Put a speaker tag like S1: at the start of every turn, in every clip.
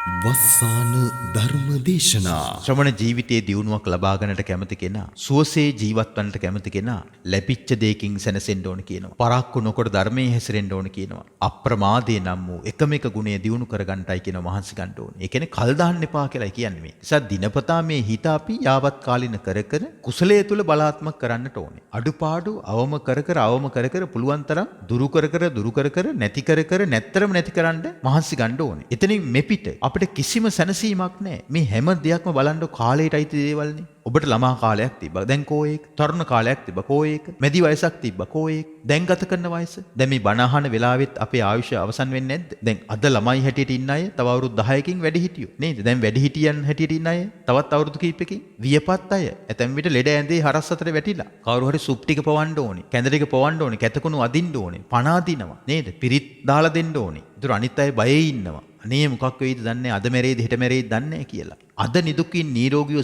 S1: වස්සාන ධර්ම දේශනා
S2: ශ්‍රමණ ජීවිතයේ දියුණුවක් ලබා ගන්නට කැමති කෙනා, සුවසේ ජීවත් වන්නට කැමති කෙනා, ලැබිච්ච දෙයකින් සැනසෙන්න ඕන කියනවා. පරක්කු නොකොට ධර්මයේ හැසිරෙන්න ඕන කියනවා. අප්‍රමාදේ නම් වූ එකම එක ගුණය දියුණු කරගන්නටයි කියන මහන්සි ගන්න ඕනේ. ඒ කියන්නේ කල් දාන්න එපා කියලායි කියන්නේ මේ. නිසා දිනපතා මේ හිත අපි යාවත් කාලින කර කර කුසලයේ තුල බලාත්මක කරන්නට ඕනේ. අඩුපාඩු අවම කර කර පුළුවන් තරම් දුරු කර නැති නැත්තරම නැති කරන්න මහන්සි ගන්න ඕනේ. එතනින් මෙපිට අපිට කිසිම සැනසීමක් නැහැ. මේ හැම දෙයක්ම බලන්න කාලයට අයිති දේවල්නේ. ඔබට ළමා කාලයක් තිබ්බා. දැන් කෝ ඒක? තරුණ කාලයක් තිබ්බා. කෝ ඒක? මැදි වයසක් තිබ්බා. කෝ ඒක? දැන් ගත කරන වයස? දැන් මේ බණ අහන වෙලාවෙත් අපේ ආයුෂ අවසන් වෙන්නේ නැද්ද? දැන් අද ළමයි හැටියට ඉන්න අය තව අවුරුදු 10කින් වැඩි හිටියෝ. නේද? දැන් වැඩි හිටියන් හැටියට ඉන්න අය තවත් අවුරුදු කිහිපෙකින් වියපත් අය. ඇතැම් විට ලෙඩ ඇඳේ හරස් අතර වැටිලා. කවුරු හරි සුප් ටික පවන්න ඕනේ. කැඳ ටික පවන්න ඕනේ. කැතකුණු අදින්න ඕනේ. පණ අදිනවා. නේද? පිරිත් දාලා දෙන්න ඕනේ. ඒතර අනිත් අය බයේ ඉන්නවා. අනේ මොකක් වෙයිද දන්නේ අද මැරෙයිද හෙට මැරෙයිද දන්නේ කියලා. අද නිදුකින් නිරෝගීව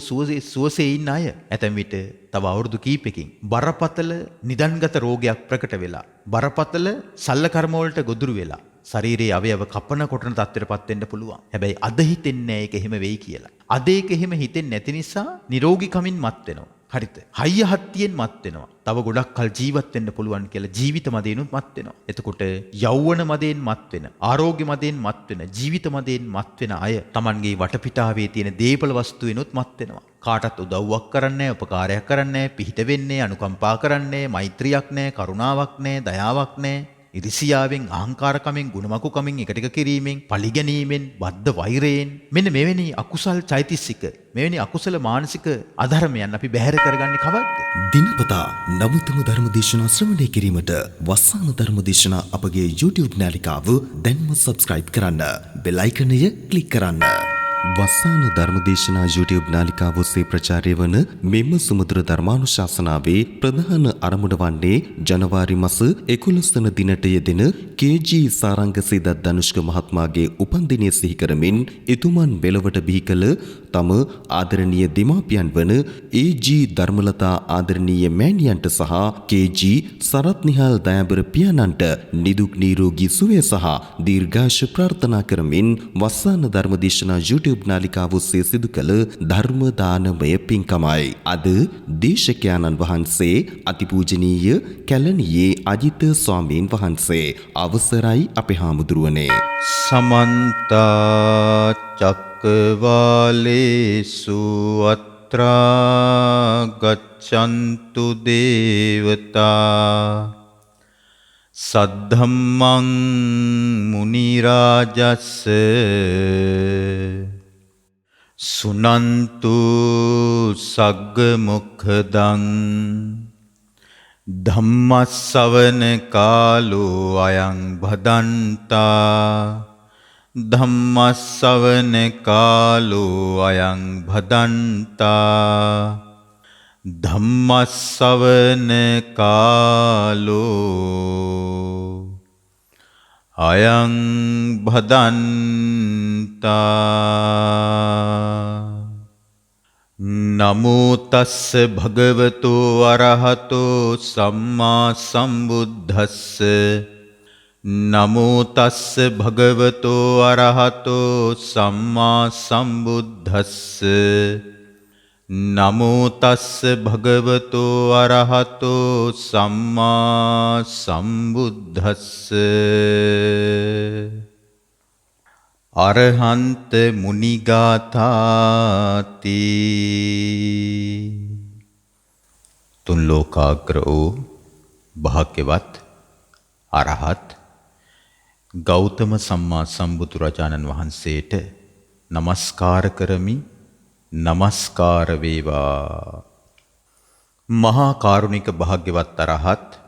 S2: සුවසේ ඉන්න අය ඇතැම් විට තව අවුරුදු කීපෙකින් බරපතල නිදන්ගත රෝගයක් ප්‍රකට වෙලා බරපතල සල්ල කර්ම වලට ගොදුරු වෙලා ශරීරයේ අවයව කපන කොටන තත්ත්වයටපත් වෙන්න පුළුවන්. හැබැයි අද හිතෙන්නේ නැහැ ඒක එහෙම වෙයි කියලා. අද ඒක එහෙම හිතෙන්නේ නැති නිසා නිරෝගීකමින් මත් වෙනවා. හරිද? හයිය හත්තියෙන් මත් වෙනවා. තව ගොඩක් කල් ජීවත් වෙන්න පුළුවන් කියලා ජීවිත මදේනුත් මත් වෙනවා. එතකොට යෞවන මදයෙන් මත් වෙන, ආරෝග්‍ය මදයෙන් මත් වෙන, ජීවිත මදයෙන් මත් වෙන අය Tamanගේ වටපිටාවේ තියෙන දේපල වස්තු වෙනුත් මත් වෙනවා. කාටත් උදව්වක් කරන්නේ නැහැ, උපකාරයක් කරන්නේ නැහැ, පිහිට වෙන්නේ, අනුකම්පා කරන්නේ, මෛත්‍රියක් නැහැ, කරුණාවක් නැහැ, දයාවක් නැහැ. ඉරිසියාවෙන් අහංකාරකමෙන් ගුණමකුකමින් එකට එක කිරීමෙන් පලිගැනීමෙන් බද්ධ වෛරයෙන් මෙන්න මෙවැනි අකුසල් චෛතසික මෙවැනි අකුසල මානසික අධර්මයන් අපි බැහැර කරගන්නේ කවද්ද?
S1: දිනපතා නවතම ධර්ම දේශනා ශ්‍රවණය කිරීමට වස්සාන ධර්ම දේශනා අපගේ YouTube නාලිකාව දැන්ම subscribe කරන්න. බෙල් අයිකනය ක්ලික් කරන්න. වස්සාන ධර්ම දේශනා YouTube නාලිකාව ඔස්සේ ප්‍රචාරය වන මෙම සුමధుර ධර්මානුශාසනාවේ ප්‍රධාන අරමුණ වන්නේ ජනවාරි මාස 11 වන දිනට යෙදෙන KG සාරංගසීදත් ධනුෂ්ක මහත්මයාගේ උපන්දිනය සිහි කරමින් එතුමන් වෙලවට බිහි කළ තම ආදරණීය දෙමාපියන් වන AG ධර්මලතා ආදරණීය මෑණියන්ට සහ KG සරත් නිහාල් දයාබර පියාණන්ට නිදුක් නිරෝගී සුවය සහ දීර්ඝාෂ ප්‍රාර්ථනා කරමින් වස්සාන ධර්ම දේශනා YouTube නාලිකාව ඔස්සේ සිදු කළ ධර්ම දානමය පින්කමයි. අද දේශකයාණන් වහන්සේ අතිපූජනීය කැලණියේ අජිත ස්වාමීන් වහන්සේ අවසරයි අපේ හාමුදුරුවනේ.
S2: සමන්ත චක්කවාලේසු අත්‍රා ගච්ඡන්තු දේවතා සද්ධම්මං මුනි රාජස්ස සුනන්තු සග්ග මොක්ඛදං ධම්මස්සවන කාලෝ අයං භදන්තා ධම්මස්සවන කාලෝ අයං භදන්තා ධම්මස්සවන කාලෝ අයං භදන්තා නමෝ තස්ස භගවතෝ අරහතෝ සම්මා සම්බුද්දස්ස නමෝ තස්ස භගවතෝ අරහතෝ සම්මා සම්බුද්දස්ස නමෝ තස්ස භගවතෝ අරහතෝ සම්මා සම්බුද්දස්ස අරහන්ත මුනිගාථාති තුන් ලෝකාග්‍ර වූ භාග්‍යවත් අරහත් ගෞතම සම්මා සම්බුදුරජාණන් වහන්සේට නමස්කාර කරමි. නමස්කාර වේවා. මහා කාරුණික භාග්‍යවත් අරහත්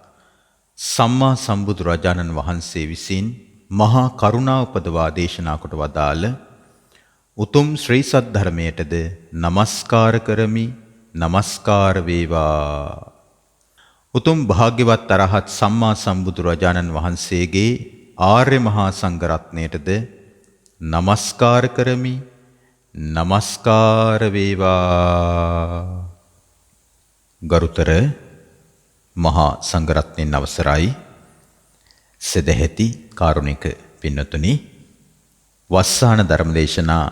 S2: සම්මා සම්බුදුරජාණන් වහන්සේ විසින් මහා කරුණා උපදවා දේශනා කොට වදාළ උතුම් ශ්‍රී සද්ධර්මයටද නමස්කාර කරමි. නමස්කාර වේවා. උතුම් භාග්‍යවත් අරහත් සම්මා සම්බුදුරජාණන් වහන්සේගේ ආර්ය මහා සංඝ රත්නයටද නමස්කාර කරමි. නමස්කාර වේවා. ගරුතර මහා සංඝ රත්නයන් අවසරයි. සදැහැති කාරුණික පින්නතුනි, වස්සාන ධර්මදේශනා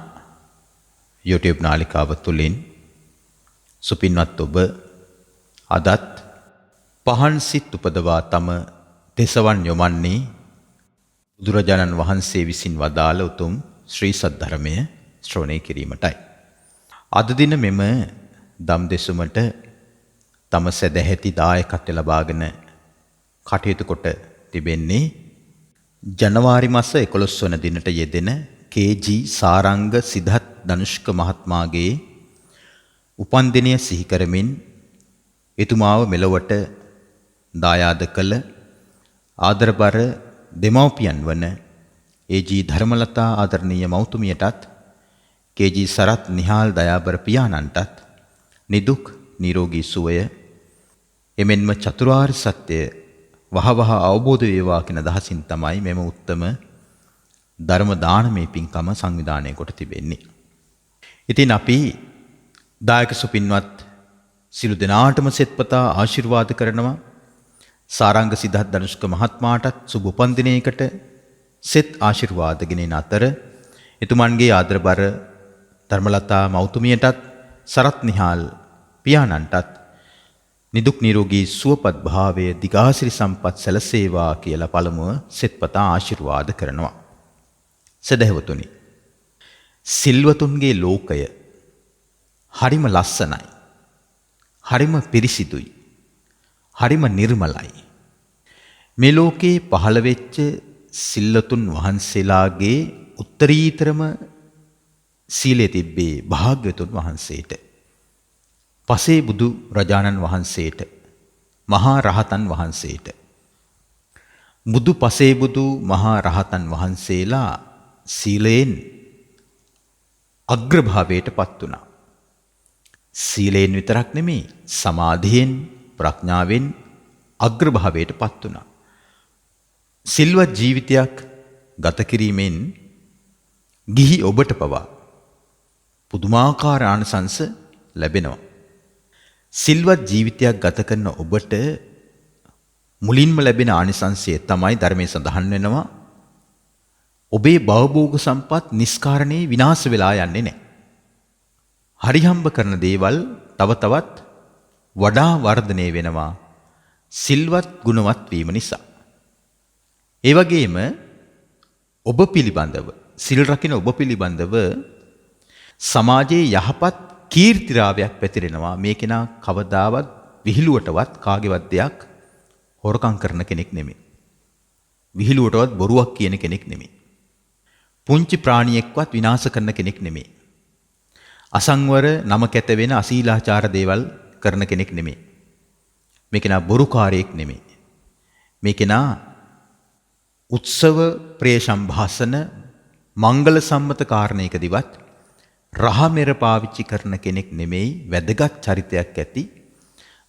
S2: YouTube නාලිකාව තුළින් සුපින්වත් ඔබ අදත් පහන් සිත් උපදවා තම දෙසවන් යොමන්නේ බුදුරජාණන් වහන්සේ විසින් වදාළ උතුම් ශ්‍රී සද්ධර්මය ශ්‍රවණය කිරීමටයි. අද දින මෙම දම් දෙසුමට තම සදැහැති දායකත්වය ලබාගෙන කටයුතු කොට තිබෙන්නේ ජනවාරි මාස 11 වන දිනට යෙදෙන KG සාරංග සිද්ධාත් ධනුෂ්ක මහත්මයාගේ උපන්දිනය සිහි කරමින් එතුමාව මෙලොවට දායාද කළ ආදරබර දෙමව්පියන් වන AG ධර්මලතා ආදරණීය මෞතුමියටත් KG සරත් නිහාල් දයාබර පියාණන්ටත් නිදුක් නිරෝගී සුවය එමෙන්ම චතුරාර්ය සත්‍ය වහවහ අවබෝධ වේවා කියන අදහසින් තමයි මෙම උත්තම ධර්ම දානමය පින්කම සංවිධානය කොට තිබෙන්නේ. ඉතින් අපි දායක සුපින්වත් සිළු දෙනාටම සෙත්පතා ආශිර්වාද කරනවා. සාරංග සිද්ධාත් ධනුෂ්ක මහත්මයාටත් සුබ උපන්දිනයකට සෙත් ආශිර්වාද ගෙනෙන අතර එතුමන්ගේ ආදරබර ධර්මලතා මෞතුමියටත් සරත් නිහාල් පියාණන්ටත් නිදුක් නිරෝගී සුවපත් භාවය දිගාසිරි සම්පත් සැලසේවා කියලා පළමුව සෙත්පතා ආශිර්වාද කරනවා. සදහවතුනි, සිල්වතුන්ගේ ලෝකය හරිම ලස්සනයි, හරිම පිරිසිදුයි, හරිම නිර්මලයි. මේ ලෝකේ පහළ වෙච්ච සිල්වතුන් වහන්සේලාගේ උත්තරීතරම සීලය තිබ්බේ භාග්‍යවතුන් වහන්සේට. පසේ බුදු රජාණන් වහන්සේට, මහා රහතන් වහන්සේට. බුදු පසේ බුදු මහා රහතන් වහන්සේලා සීලයෙන් අග්‍රභාවයට පත් වුණා. සීලයෙන් විතරක් නෙමෙයි, සමාධියෙන්, ප්‍රඥාවෙන් අග්‍රභාවයට පත් වුණා. සිල්වත් ජීවිතයක් ගත කිරීමෙන් ගිහි ඔබට පවා පුදුමාකාර ආනිසංස ලැබෙනවා. සිල්වත් ජීවිතයක් ගත කරන ඔබට මුලින්ම ලැබෙන ආනිසංසය තමයි ධර්මයේ සඳහන් වෙනවා. ඔබේ භවභෝග සම්පත් නිස්කාරණේ විනාශ වෙලා යන්නේ නැහැ. හරිහම්බ කරන දේවල් තව තවත් වඩා වර්ධනය වෙනවා සිල්වත් ගුණවත් වීම නිසා. ඒ වගේම ඔබ පිළිබඳව, සිල් රකින්න ඔබ පිළිබඳව සමාජයේ යහපත් කීර්තිරාවයක් පැතිරෙනවා. මේ කෙනා කවදාවත් විහිළුවටවත් කාගේවත් දෙයක් හොරකම් කරන කෙනෙක් නෙමෙයි. විහිළුවටවත් බොරුවක් කියන කෙනෙක් නෙමෙයි. පුංචි ප්‍රාණියෙක්වත් විනාශ කරන කෙනෙක් නෙමෙයි. අසංවර නම කැත වෙන අශීලාචාර දේවල් කරන කෙනෙක් නෙමෙයි. මේ කෙනා බොරුකාරයෙක් නෙමෙයි. මේ කෙනා උත්සව ප්‍රේ සම්භාෂණ මංගල සම්මත කාරණයකදීවත් රහමෙර පාවිච්චි කරන කෙනෙක් නෙමෙයි. වැදගත් චරිතයක් ඇති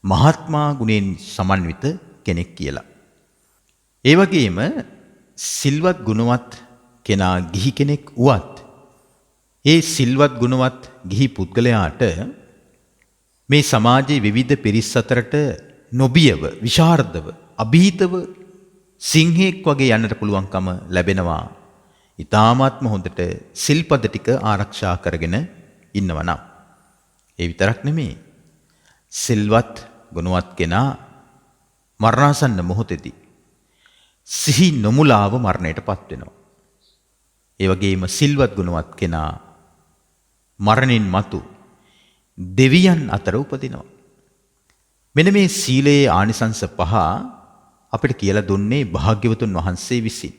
S2: මහත්මා ගුණෙන් සමන්විත කෙනෙක් කියලා. ඒ වගේම සිල්වත් ගුණවත් කෙනා ගිහි කෙනෙක් වුවත් ඒ සිල්වත් ගුණවත් ගිහි පුද්ගලයාට මේ සමාජයේ විවිධ පිරිස් අතරට නොබියව, විශාරදව, අභීතව සිංහෙක් වගේ යන්නට පුළුවන්කම ලැබෙනවා. ඊ타මාත්ම හොඳට සිල්පද ටික ආරක්ෂා කරගෙන ඉන්නවා නම්. ඒ විතරක් නෙමෙයි, සිල්වත් ගුණවත් කෙනා මරණාසන්න මොහොතේදී සිහි නොමුලාව මරණයටපත් වෙනවා. ඒ වගේම සිල්වත් ගුණවත් කෙනා මරණින් මතු දෙවියන් අතර උපදිනවා. මෙන්න මේ සීලයේ ආනිසංස පහ අපිට කියලා දුන්නේ භාග්‍යවතුන් වහන්සේ විසින්.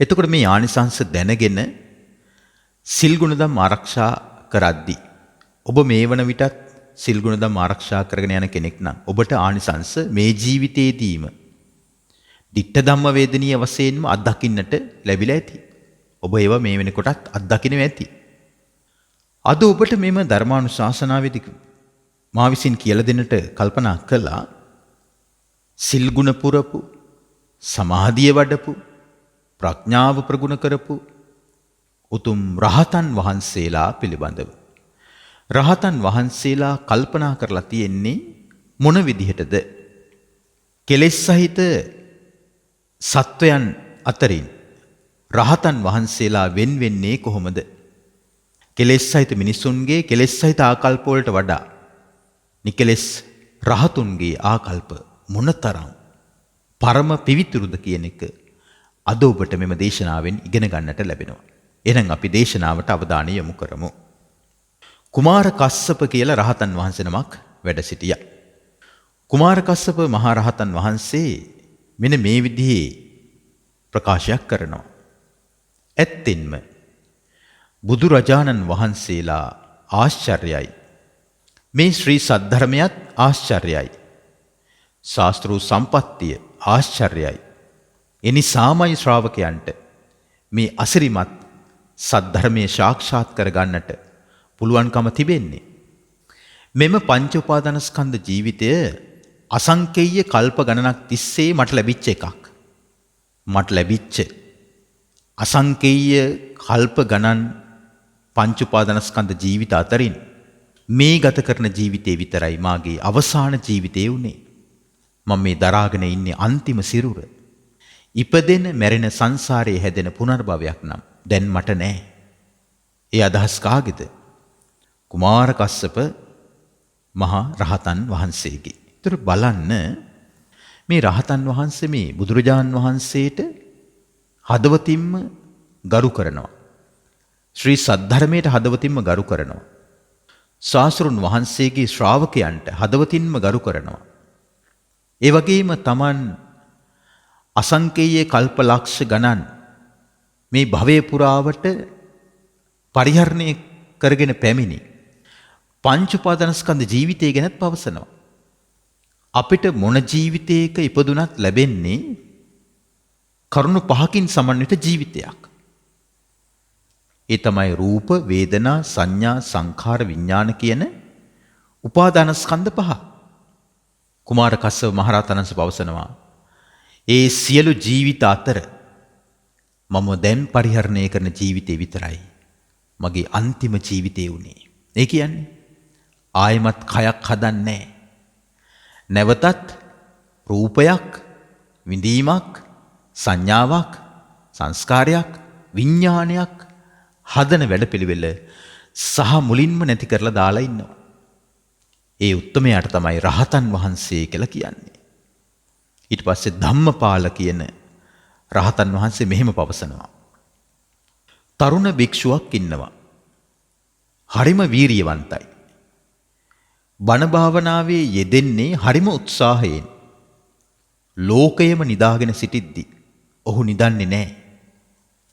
S2: එතකොට මේ ආනිසංස දැනගෙන සිල් ගුණධම් ආරක්ෂා කරද්දී ඔබ මේ වන විටත් සිල් ගුණධම් ආරක්ෂා කරගෙන යන කෙනෙක් නම් ඔබට ආනිසංස මේ ජීවිතයේදීම ditta ධම්ම වේදනීය වශයෙන්ම අත්දකින්නට ලැබිලා ඇති. ඔබ ඒවා මේ වෙනකොටත් අත්දකින්න ඇති. අද ඔබට මෙම ධර්මානුශාසනාවේදී මා විසින් කියලා දෙන්නට කල්පනා කළා. සිල් ගුණ පුරපු, සමාධිය වඩපු, ප්‍රඥාව ප්‍රගුණ කරපු උතුම් රහතන් වහන්සේලා පිළිබඳව. රහතන් වහන්සේලා කල්පනා කරලා තියෙන්නේ මොන විදිහටද? කෙලෙස් සහිත සත්වයන් අතරින් රහතන් වහන්සේලා වෙන් වෙන්නේ කොහොමද? කෙලෙස් සහිත මිනිසුන්ගේ කෙලෙස් සහිත ආකල්ප වලට වඩා නිකලෙස් රහතුන්ගේ ආකල්ප මොනතරම් පරම පිවිතුරුද කියන එක අද ඔබට මෙම දේශනාවෙන් ඉගෙන ගන්නට ලැබෙනවා. එහෙනම් අපි දේශනාවට අවධානය යොමු කරමු. කුමාර කස්සප කියලා රහතන් වහන්සේ නමක් වැඩ සිටියා. කුමාර කස්සප මහ රහතන් වහන්සේ මෙන්න මේ විදිහේ ප්‍රකාශයක් කරනවා. ඇත්තෙන්ම බුදුරජාණන් වහන්සේලා ආශ්චර්යයි. මේ ශ්‍රී සද්ධර්මයත් ආශ්චර්යයි. ශාස්ත්‍රූ සම්පත්තිය ආශ්චර්යයි. එනිසාමයි ශ්‍රාවකයන්ට මේ අසිරිමත් සද්ධර්මයේ සාක්ෂාත් කරගන්නට පුළුවන්කම තිබෙන්නේ. මෙම පංච උපාදානස්කන්ධ ජීවිතය අසංකේය කල්ප ගණනක් තිස්සේ මට ලැබිච්ච එකක්. මට ලැබිච්ච අසංකේය කල්ප ගණන් පංච උපාදානස්කන්ධ ජීවිත අතරින් මේ ගත කරන ජීවිතේ විතරයි මාගේ අවසාන ජීවිතේ උනේ. මම මේ දරාගෙන ඉන්නේ අන්තිම සිරුර. ඉපදෙන මැරෙන සංසාරයේ හැදෙන පුනර්භවයක් නම් දැන් මට නෑ. ඒ අදහස් කාගේද? කුමාර කස්සප මහා රහතන් වහන්සේගේ. ඒතර බලන්න මේ රහතන් වහන්සේ මේ බුදුරජාන් වහන්සේට හදවතින්ම ගරු කරනවා. ශ්‍රී සද්ධර්මයට හදවතින්ම ගරු කරනවා. ශාස්ත්‍රුන් වහන්සේගේ ශ්‍රාවකයන්ට හදවතින්ම ගරු කරනවා. ඒ වගේම Taman අසංකේය කල්පලක්ෂ ගණන් මේ භවයේ පුරාවට පරිහරණය කරගෙන පැමිණි පංච උපාදානස්කන්ධ ජීවිතය ගැනත් පවසනවා. අපිට මොන ජීවිතයක ඉපදුනත් ලැබෙන්නේ කරුණු පහකින් සමන්විත ජීවිතයක්. ඒ තමයි රූප, වේදනා, සංඥා, සංඛාර, විඥාන කියන උපාදානස්කන්ධ පහ. කුමාර කස්සප මහරහතන් වහන්සේ පවසනවා ඒ සියලු ජීවිත අතර මම දැන් පරිහරණය කරන ජීවිතේ විතරයි මගේ අන්තිම ජීවිතේ උනේ. ඒ කියන්නේ ආයමත් කයක් හදන්නේ නැවතත් රූපයක්, විඳීමක්, සංඥාවක්, සංස්කාරයක්, විඥානයක් හදන වැඩපිළිවෙල සහ මුලින්ම නැති කරලා දාලා ඉන්නවා. ඒ උත්තමයාට තමයි රහතන් වහන්සේ කියලා කියන්නේ. ඊට පස්සේ ධම්මපාල කියන රහතන් වහන්සේ මෙහෙම පවසනවා. තරුණ භික්ෂුවක් ඉන්නවා. හරිම වීරියවන්තයි. බණ භාවනාවේ යෙදෙන්නේ හරිම උත්සාහයෙන්. ලෝකයම නිදාගෙන සිටිද්දී ඔහු නිදන්නේ නැහැ.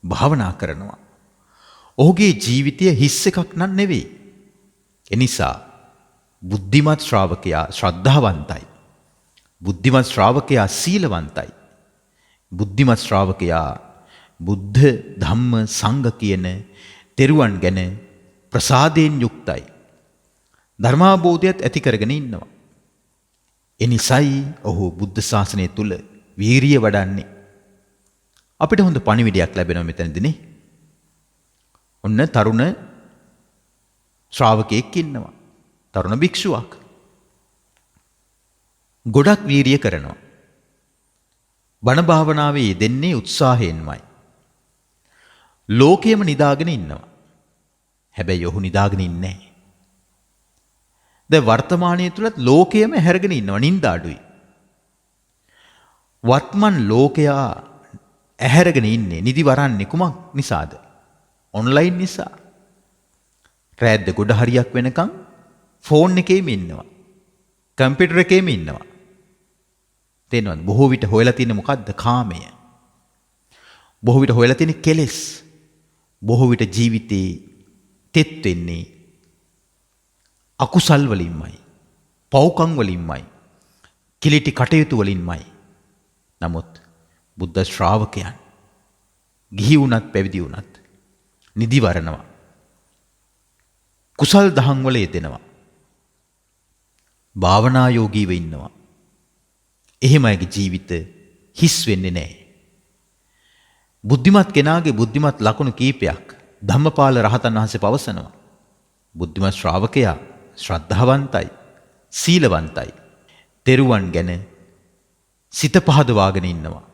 S2: භාවනා කරනවා. ඔහුගේ ජීවිතය හිස් එකක් නන් නෙවෙයි. එනිසා බුද්ධිමත් ශ්‍රාවකයා ශ්‍රද්ධාවන්තයි. බුද්ධිමත් ශ්‍රාවකයා සීලවන්තයි. බුද්ධිමත් ශ්‍රාවකයා බුද්ධ, ධම්ම, සංඝ කියන තෙරුවන් ගැන ප්‍රසාදයෙන් යුක්තයි. ධර්මාබෝධයත් ඇති කරගෙන ඉන්නවා. එනිසයි ඔහු බුද්ධ ශාසනය තුල වීරිය වඩන්නේ. අපිට හොඳ පණිවිඩයක් ලැබෙනවා මෙතනදීනේ. ඔන්න තරුණ ශ්‍රාවකයෙක් ඉන්නවා. තරුණ භික්ෂුවක්. ගොඩක් වීරිය කරනවා. බණ භාවනාවේ යෙදෙන්නේ උත්සාහයෙන්මයි. ලෝකයේම නිදාගෙන ඉන්නවා. හැබැයි ඔහු නිදාගෙන ඉන්නේ නැහැ. දැන් වර්තමානයේ තුලත් ලෝකයේම හැරගෙන ඉන්නවා නින්දාඩුයි. වත්මන් ලෝකයා ඇහැරගෙන ඉන්නේ නිදි වරන්නේ කුමක් නිසාද? ඔන්ලයින් නිසා. රෑද්ද ගොඩ හරියක් වෙනකන් ෆෝන් එකේම ඉන්නවා. කම්පියුටර් එකේම ඉන්නවා. තේනවද? බොහෝ විට හොයලා තියෙන්නේ මොකද්ද? කාමය. බොහෝ විට හොයලා තියෙන්නේ කෙලෙස්. බොහෝ විට ජීවිතේ තෙත් වෙන්නේ අකුසල් වලින්මයි. පව්කම් වලින්මයි. කිලිටි කටයුතු වලින්මයි. නමුත් බුද්ධ ශ්‍රාවකයන් ගිහි වුණත් පැවිදි වුණත් නිදිවරනවා. කුසල් දහම් වල යෙදෙනවා. භාවනා යෝගීව ඉන්නවා. එහෙම අයගේ ජීවිත හිස් වෙන්නේ නැහැ. බුද්ධිමත් කෙනාගේ බුද්ධිමත් ලක්ෂණ කීපයක් ධම්මපාල රහතන් වහන්සේ පවසනවා. බුද්ධිමත් ශ්‍රාවකයා ශ්‍රද්ධාවන්තයි, සීලවන්තයි, තෙරුවන් ගැන සිත පහදවාගෙන ඉන්නවා.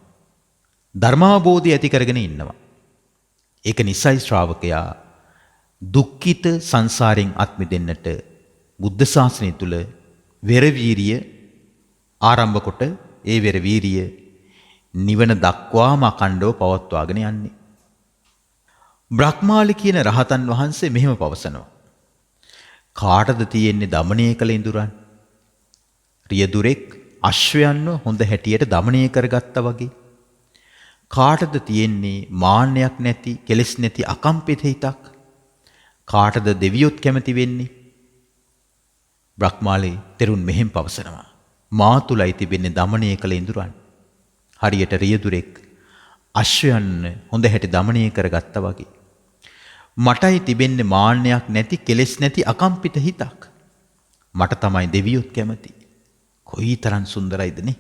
S2: ධර්මාබෝධය ඇති කරගෙන ඉන්නවා. ඒක නිසයි ශ්‍රාවකයා දුක්ඛිත සංසාරයෙන් අත් මිදෙන්නට බුද්ධ ශාසනය තුල වෙරවීරිය ආරම්භ කොට ඒ වෙරවීරිය නිවන දක්වාම අඛණ්ඩව පවත්වාගෙන යන්නේ. බ්‍රහ්මාලි කියන රහතන් වහන්සේ මෙහෙම පවසනවා. කාටද තියෙන්නේ দমনය කළ ඉඳුරන්? රියදුරෙක් අශ්වයන්ව හොඳ හැටියට দমনය කරගත්තා වගේ. කාටද තියෙන්නේ මාන්නයක් නැති, කෙලෙස් නැති අකම්පිත හිතක්? කාටද දෙවියොත් කැමති වෙන්නේ? බ්‍රහ්මාලි තෙරුන් මෙහෙම පවසනවා. මා තුලයි තිබෙන්නේ দমনය කළ ඉඳුරන්. හරියට රියදුරෙක් අශ්වයන් හොඳ හැටි দমনය කරගත්තා වගේ. මටයි තිබෙන්නේ මාන්නයක් නැති, කෙලෙස් නැති අකම්පිත හිතක්. මට තමයි දෙවියොත් කැමති. කොයිතරම් සුන්දරයිද නේ?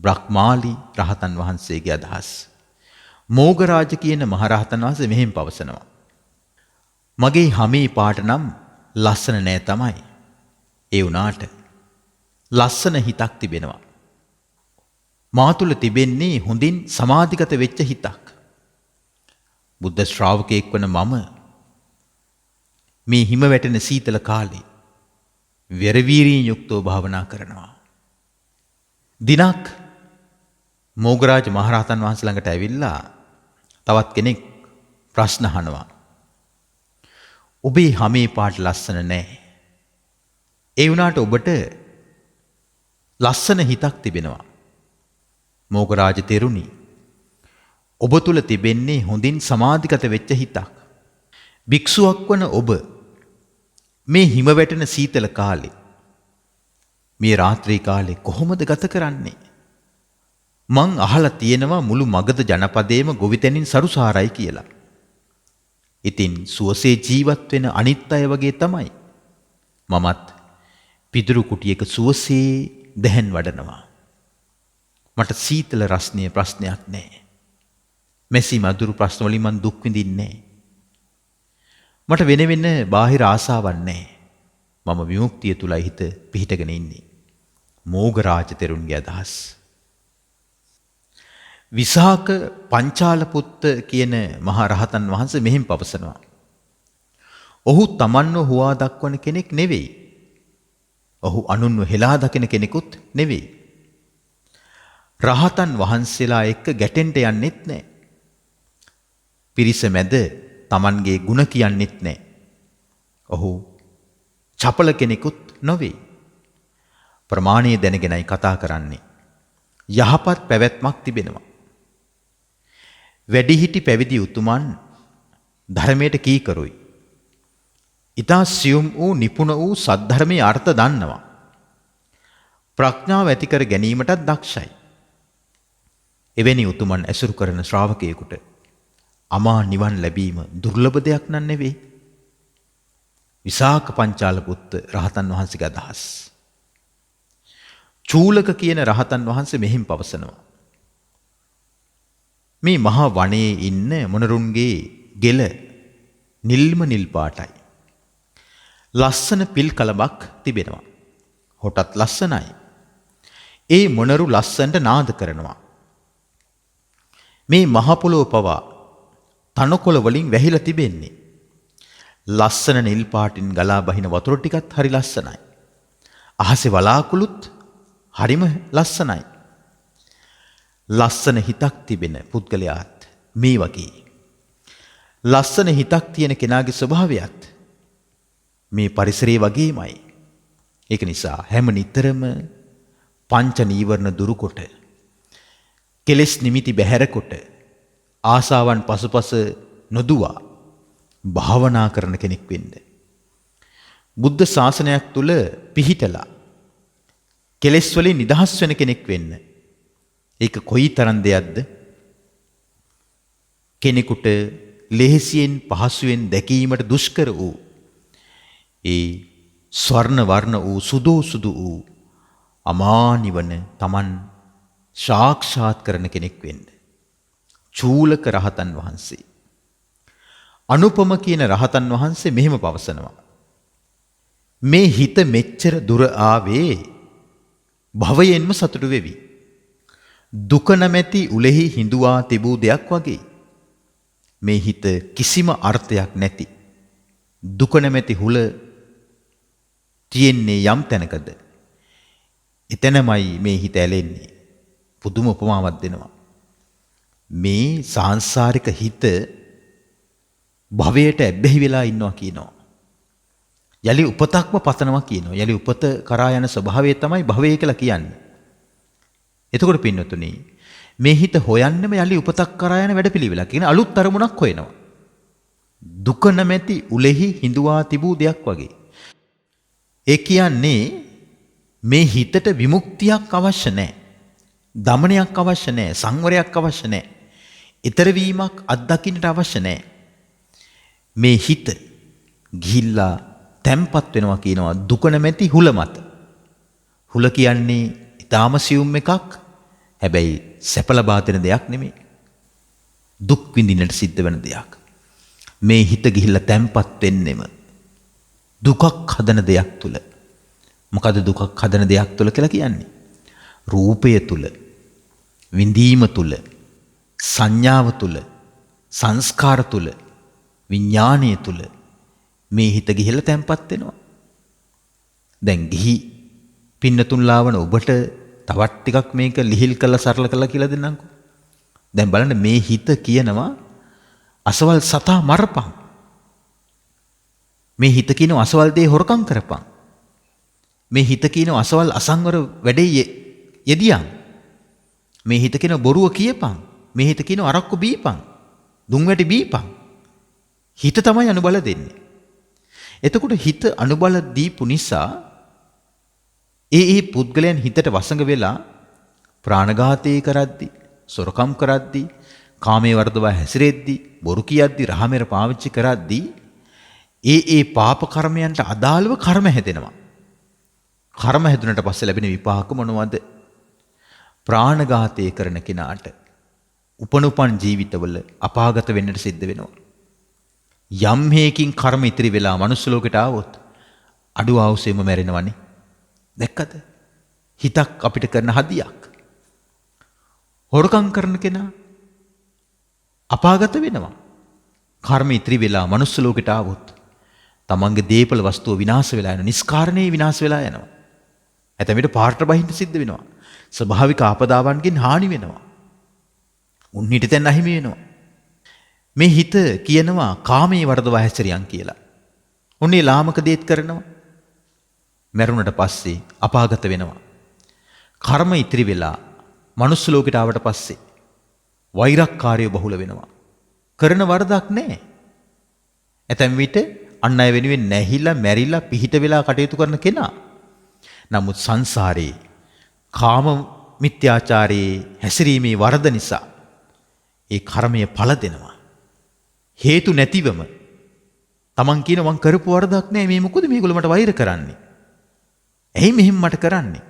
S2: බ්‍රහ්මාලි රහතන් වහන්සේගේ අදහස්. මෝගරාජ කියන මහරහතන් වහන්සේ මෙහෙම පවසනවා. මගේ හැමී පාට නම් ලස්සන නෑ තමයි. ඒ වුණාට ලස්සන හිතක් තිබෙනවා. මා තුල තිබෙන්නේ හොඳින් සමාධිගත වෙච්ච හිතක්. බුද්ධ ශ්‍රාවකයෙක් වන මම මේ හිම වැටෙන සීතල කාලේ වෙරවීරියෙන් යුක්තව භාවනා කරනවා. දිනක් මෝගරාජ මහරහතන් වහන්සේ ළඟට ඇවිල්ලා තවත් කෙනෙක් ප්‍රශ්න අහනවා. ඔබේ හැමේ පාට ලස්සන නැහැ. ඒ වුණාට ඔබට ලස්සන හිතක් තිබෙනවා. මෝගරාජ තෙරුණි, ඔබ තුල තිබෙන්නේ හොඳින් සමාධිගත වෙච්ච හිතක්. භික්ෂුවක් වන ඔබ මේ හිම වැටෙන සීතල කාලේ, මේ රාත්‍රී කාලේ කොහොමද ගත කරන්නේ? මං අහලා තියෙනවා මුළු මගධ ජනපදයේම ගොවිතැනින් සරුසාරයි කියලා. ඉතින් සුවසේ ජීවත් වෙන අනිත් අය වගේ තමයි මමත් පිදුරු කුටියක සුවසේ දැහැන් වඩනවා. මට සීතල රස්නීය ප්‍රශ්නයක් නැහැ. මෙසි මధుරු ප්‍රශ්න වලින් මං දුක් විඳින්නේ නැහැ. මට වෙන බාහිර ආසාවක් නැහැ. මම විමුක්තිය තුලයි හිත පිහිටගෙන ඉන්නේ. මෝගරාජ තෙරුන්ගේ අදහස්. විසාක පංචාලපුත්ත කියන මහා රහතන් වහන්සේ මෙහෙම පවසනවා. ඔහු තමන්ව හුවා දක්වන කෙනෙක් නෙවෙයි. ඔහු අනුන්ව හෙලා දකින කෙනෙකුත් නෙවෙයි. රහතන් වහන්සේලා එක්ක ගැටෙන්න යන්නෙත් නැහැ. පිරිස මැද තමන්ගේ ಗುಣ කියන්නෙත් නැහැ. ඔහු චපල කෙනෙකුත් නොවේ. ප්‍රමාණය දැනගෙනයි කතා කරන්නේ. යහපත් පැවැත්මක් තිබෙනවා. වැඩිහිටි පැවිදි උතුමන් ධර්මයට කීකරුයි. ඊතා සියුම් වූ නිපුණ වූ සද්ධර්මයේ අර්ථ දන්නවා. ප්‍රඥාව ඇති කර ගැනීමටත් දක්ෂයි. එවැනි උතුමන් ඇසුරු කරන ශ්‍රාවකයෙකුට අමා නිවන් ලැබීම දුර්ලභ දෙයක් නන් නෙවෙයි. විසාක පංචාලපුත්ත රහතන් වහන්සේගේ අදහස්. චූලක කියන රහතන් වහන්සේ මෙහිම පවසනවා. මේ මහා වනයේ ඉන්න මොනරුන්ගේ ගෙල නිල්ම නිල් පාටයි. ලස්සන පිල් කලබක් තිබෙනවා. හොටත් ලස්සනයි. ඒ මොනරු ලස්සනට නාද කරනවා. මේ මහ පොළොව පවා තනකොළ වලින් වැහිලා තිබෙන්නේ. ලස්සන නිල් පාටින් ගලා බහින වතුර ටිකත් හරි ලස්සනයි. අහසේ වලාකුළුත් හරිම ලස්සනයි. ලස්සන හිතක් තිබෙන පුද්ගලයාත් මේ වගේ. ලස්සන හිතක් තියෙන කෙනාගේ ස්වභාවයත් මේ පරිසරයේ වගේමයි. ඒක නිසා හැම නිතරම පංච නීවරණ දුරුකොට, කෙලෙස් නිමිති බැහැරකොට, ආසාවන් පසුපස නොදුවා භාවනා කරන කෙනෙක් වෙන්න. බුද්ධ ශාසනයක් තුල පිහිටලා කෙලෙස් වලින් නිදහස් වෙන කෙනෙක් වෙන්න. ඒක කොයිතරම් දෙයක්ද? කෙනෙකුට ලෙහෙසියෙන් පහසුවෙන් දැකීමට දුෂ්කර වූ ඒ ස්වර්ණ වර්ණ වූ සුදු වූ අමා නිවන Taman සාක්ෂාත් කරන කෙනෙක් වෙන්න. චූලක රහතන් වහන්සේ. අනුපම කියන රහතන් වහන්සේ මෙහෙම පවසනවා. මේ හිත මෙච්චර දුර ආවේ භවයෙන්ම සතුටු වෙවි. දුක නැමැති උලෙහි හිඳුවා තිබූ දෙයක් වගේ. මේ හිත කිසිම අර්ථයක් නැති දුක නැමැති හුල තියෙන්නේ යම් තැනකද එතනමයි මේ හිත ඇලෙන්නේ. පුදුම උපමාවක් දෙනවා. මේ සාංශාරික හිත භවයට ඇබ්බැහි වෙලා ඉන්නවා කියනවා. යලි උපතක්ම පතනවා කියනවා. යලි උපත කරා යන ස්වභාවය තමයි භවය කියලා කියන්නේ. එතකොට පින්නතුනි මේ හිත හොයන්නම යලි උපතක් කරා යන වැඩපිළිවෙලක්. කියන අලුත් අරමුණක් හොයනවා. දුක නැමැති උලෙහි හිඳුවා තිබූ දෙයක් වගේ. ඒ කියන්නේ මේ හිතට විමුක්තියක් අවශ්‍ය නැහැ. දමනයක් අවශ්‍ය නැහැ. සංවරයක් අවශ්‍ය නැහැ. ඊතර වීමක් අත්දකින්නට අවශ්‍ය නැහැ. මේ හිත ගිහිල්ලා තැම්පත් වෙනවා කියනවා දුක නැමැති හුල මත. හුල කියන්නේ ඊටාම සියුම් එකක්. හැබැයි සැප ලබා දෙන දෙයක් නෙමෙයි. දුක් විඳින්නට සිද්ධ වෙන දෙයක්. මේ හිත ගිහිල්ලා තැම්පත් වෙන්නෙම දුකක් හදන දෙයක් තුල. මොකද දුකක් හදන දෙයක් තුල කියලා කියන්නේ? රූපය තුල, විඳීම තුල, සංඥාව තුල, සංස්කාර තුල, විඥානය තුල මේ හිත ගිහිල්ලා තැම්පත් වෙනවා. දැන් ගිහි පින්නතුන්ලාවන ඔබට තවත් ටිකක් මේක ලිහිල් කරලා සරල කරලා කියලා දෙන්නම්කෝ. දැන් බලන්න මේ හිත කියනවා අසවල් සතා මරපන්. මේ හිත කියනවා අසවල් දේ හොරකම් කරපන්. මේ හිත කියනවා අසවල් අසංවර වැඩේ යෙදියන්. මේ හිත කියනවා බොරුව කියපන්. මේ හිත කියනවා අරක්කු බීපන්. දුම් වැටි බීපන්. හිත තමයි අනුබල දෙන්නේ. එතකොට හිත අනුබල දීපු නිසා ඒ පුද්ගලයන් හිතට වසඟ වෙලා ප්‍රාණඝාතය කරද්දි, සොරකම් කරද්දි, කාමයේ වර්ධව හැසිරෙද්දි, බොරු කියද්දි, රහමෙර පාවිච්චි කරද්දි ඒ පාප කර්මයන්ට අදාළව කර්ම හැදෙනවා. කර්ම හැදුනට පස්සේ ලැබෙන විපාක මොනවද? ප්‍රාණඝාතය කරන කෙනාට උපනුපන් ජීවිතවල අපාගත වෙන්නට සිද්ධ වෙනවා. යම් හේකින් කර්ම ඉතිරි වෙලා මනුස්ස ලෝකයට ආවොත් අඩු ආවුසෙම මැරෙනවනේ. දැක්කද? හිතක් අපිට කරන හදියක්. හොරකම් කරන කෙනා අපාගත වෙනවා. කර්ම ඉතිරි වෙලා මනුස්ස ලෝකයට ආවොත් තමන්ගේ දීපල වස්තුව විනාශ වෙලා යනවා. නිස්කාරණේ විනාශ වෙලා යනවා. ඇතැම් විට පාරට බහින්න සිද්ධ වෙනවා. ස්වභාවික ආපදාවන්ගෙන් හානි වෙනවා. උන් හිටිතෙන් අහිමි වෙනවා. මේ හිත කියනවා කාමයේ වර්ධව හැසිරියන් කියලා. උන්නේ ලාමක දේත් කරනවා. මැරුණට පස්සේ අපාගත වෙනවා. කර්ම ඉතිරි වෙලා මනුස්ස ලෝකයට ආවට පස්සේ වෛරක්කාරයෝ බහුල වෙනවා. කරන වරදක් නැහැ. ඇතැම් විට අන් අය වෙනුවෙන් නැහිලා මැරිලා පිහිට වෙලා කටයුතු කරන කෙනා. නමුත් සංසාරේ කාම මිත්‍යාචාරයේ හැසිරීමේ වරද නිසා ඒ කර්මය පළ දෙනවා. හේතු නැතිවම තමන් කියන මං කරපු වරදක් නෑ මේ මොකද මේගොල්ලෝ මට වෛර කරන්නේ? ඇයි මෙහෙම මට කරන්නේ?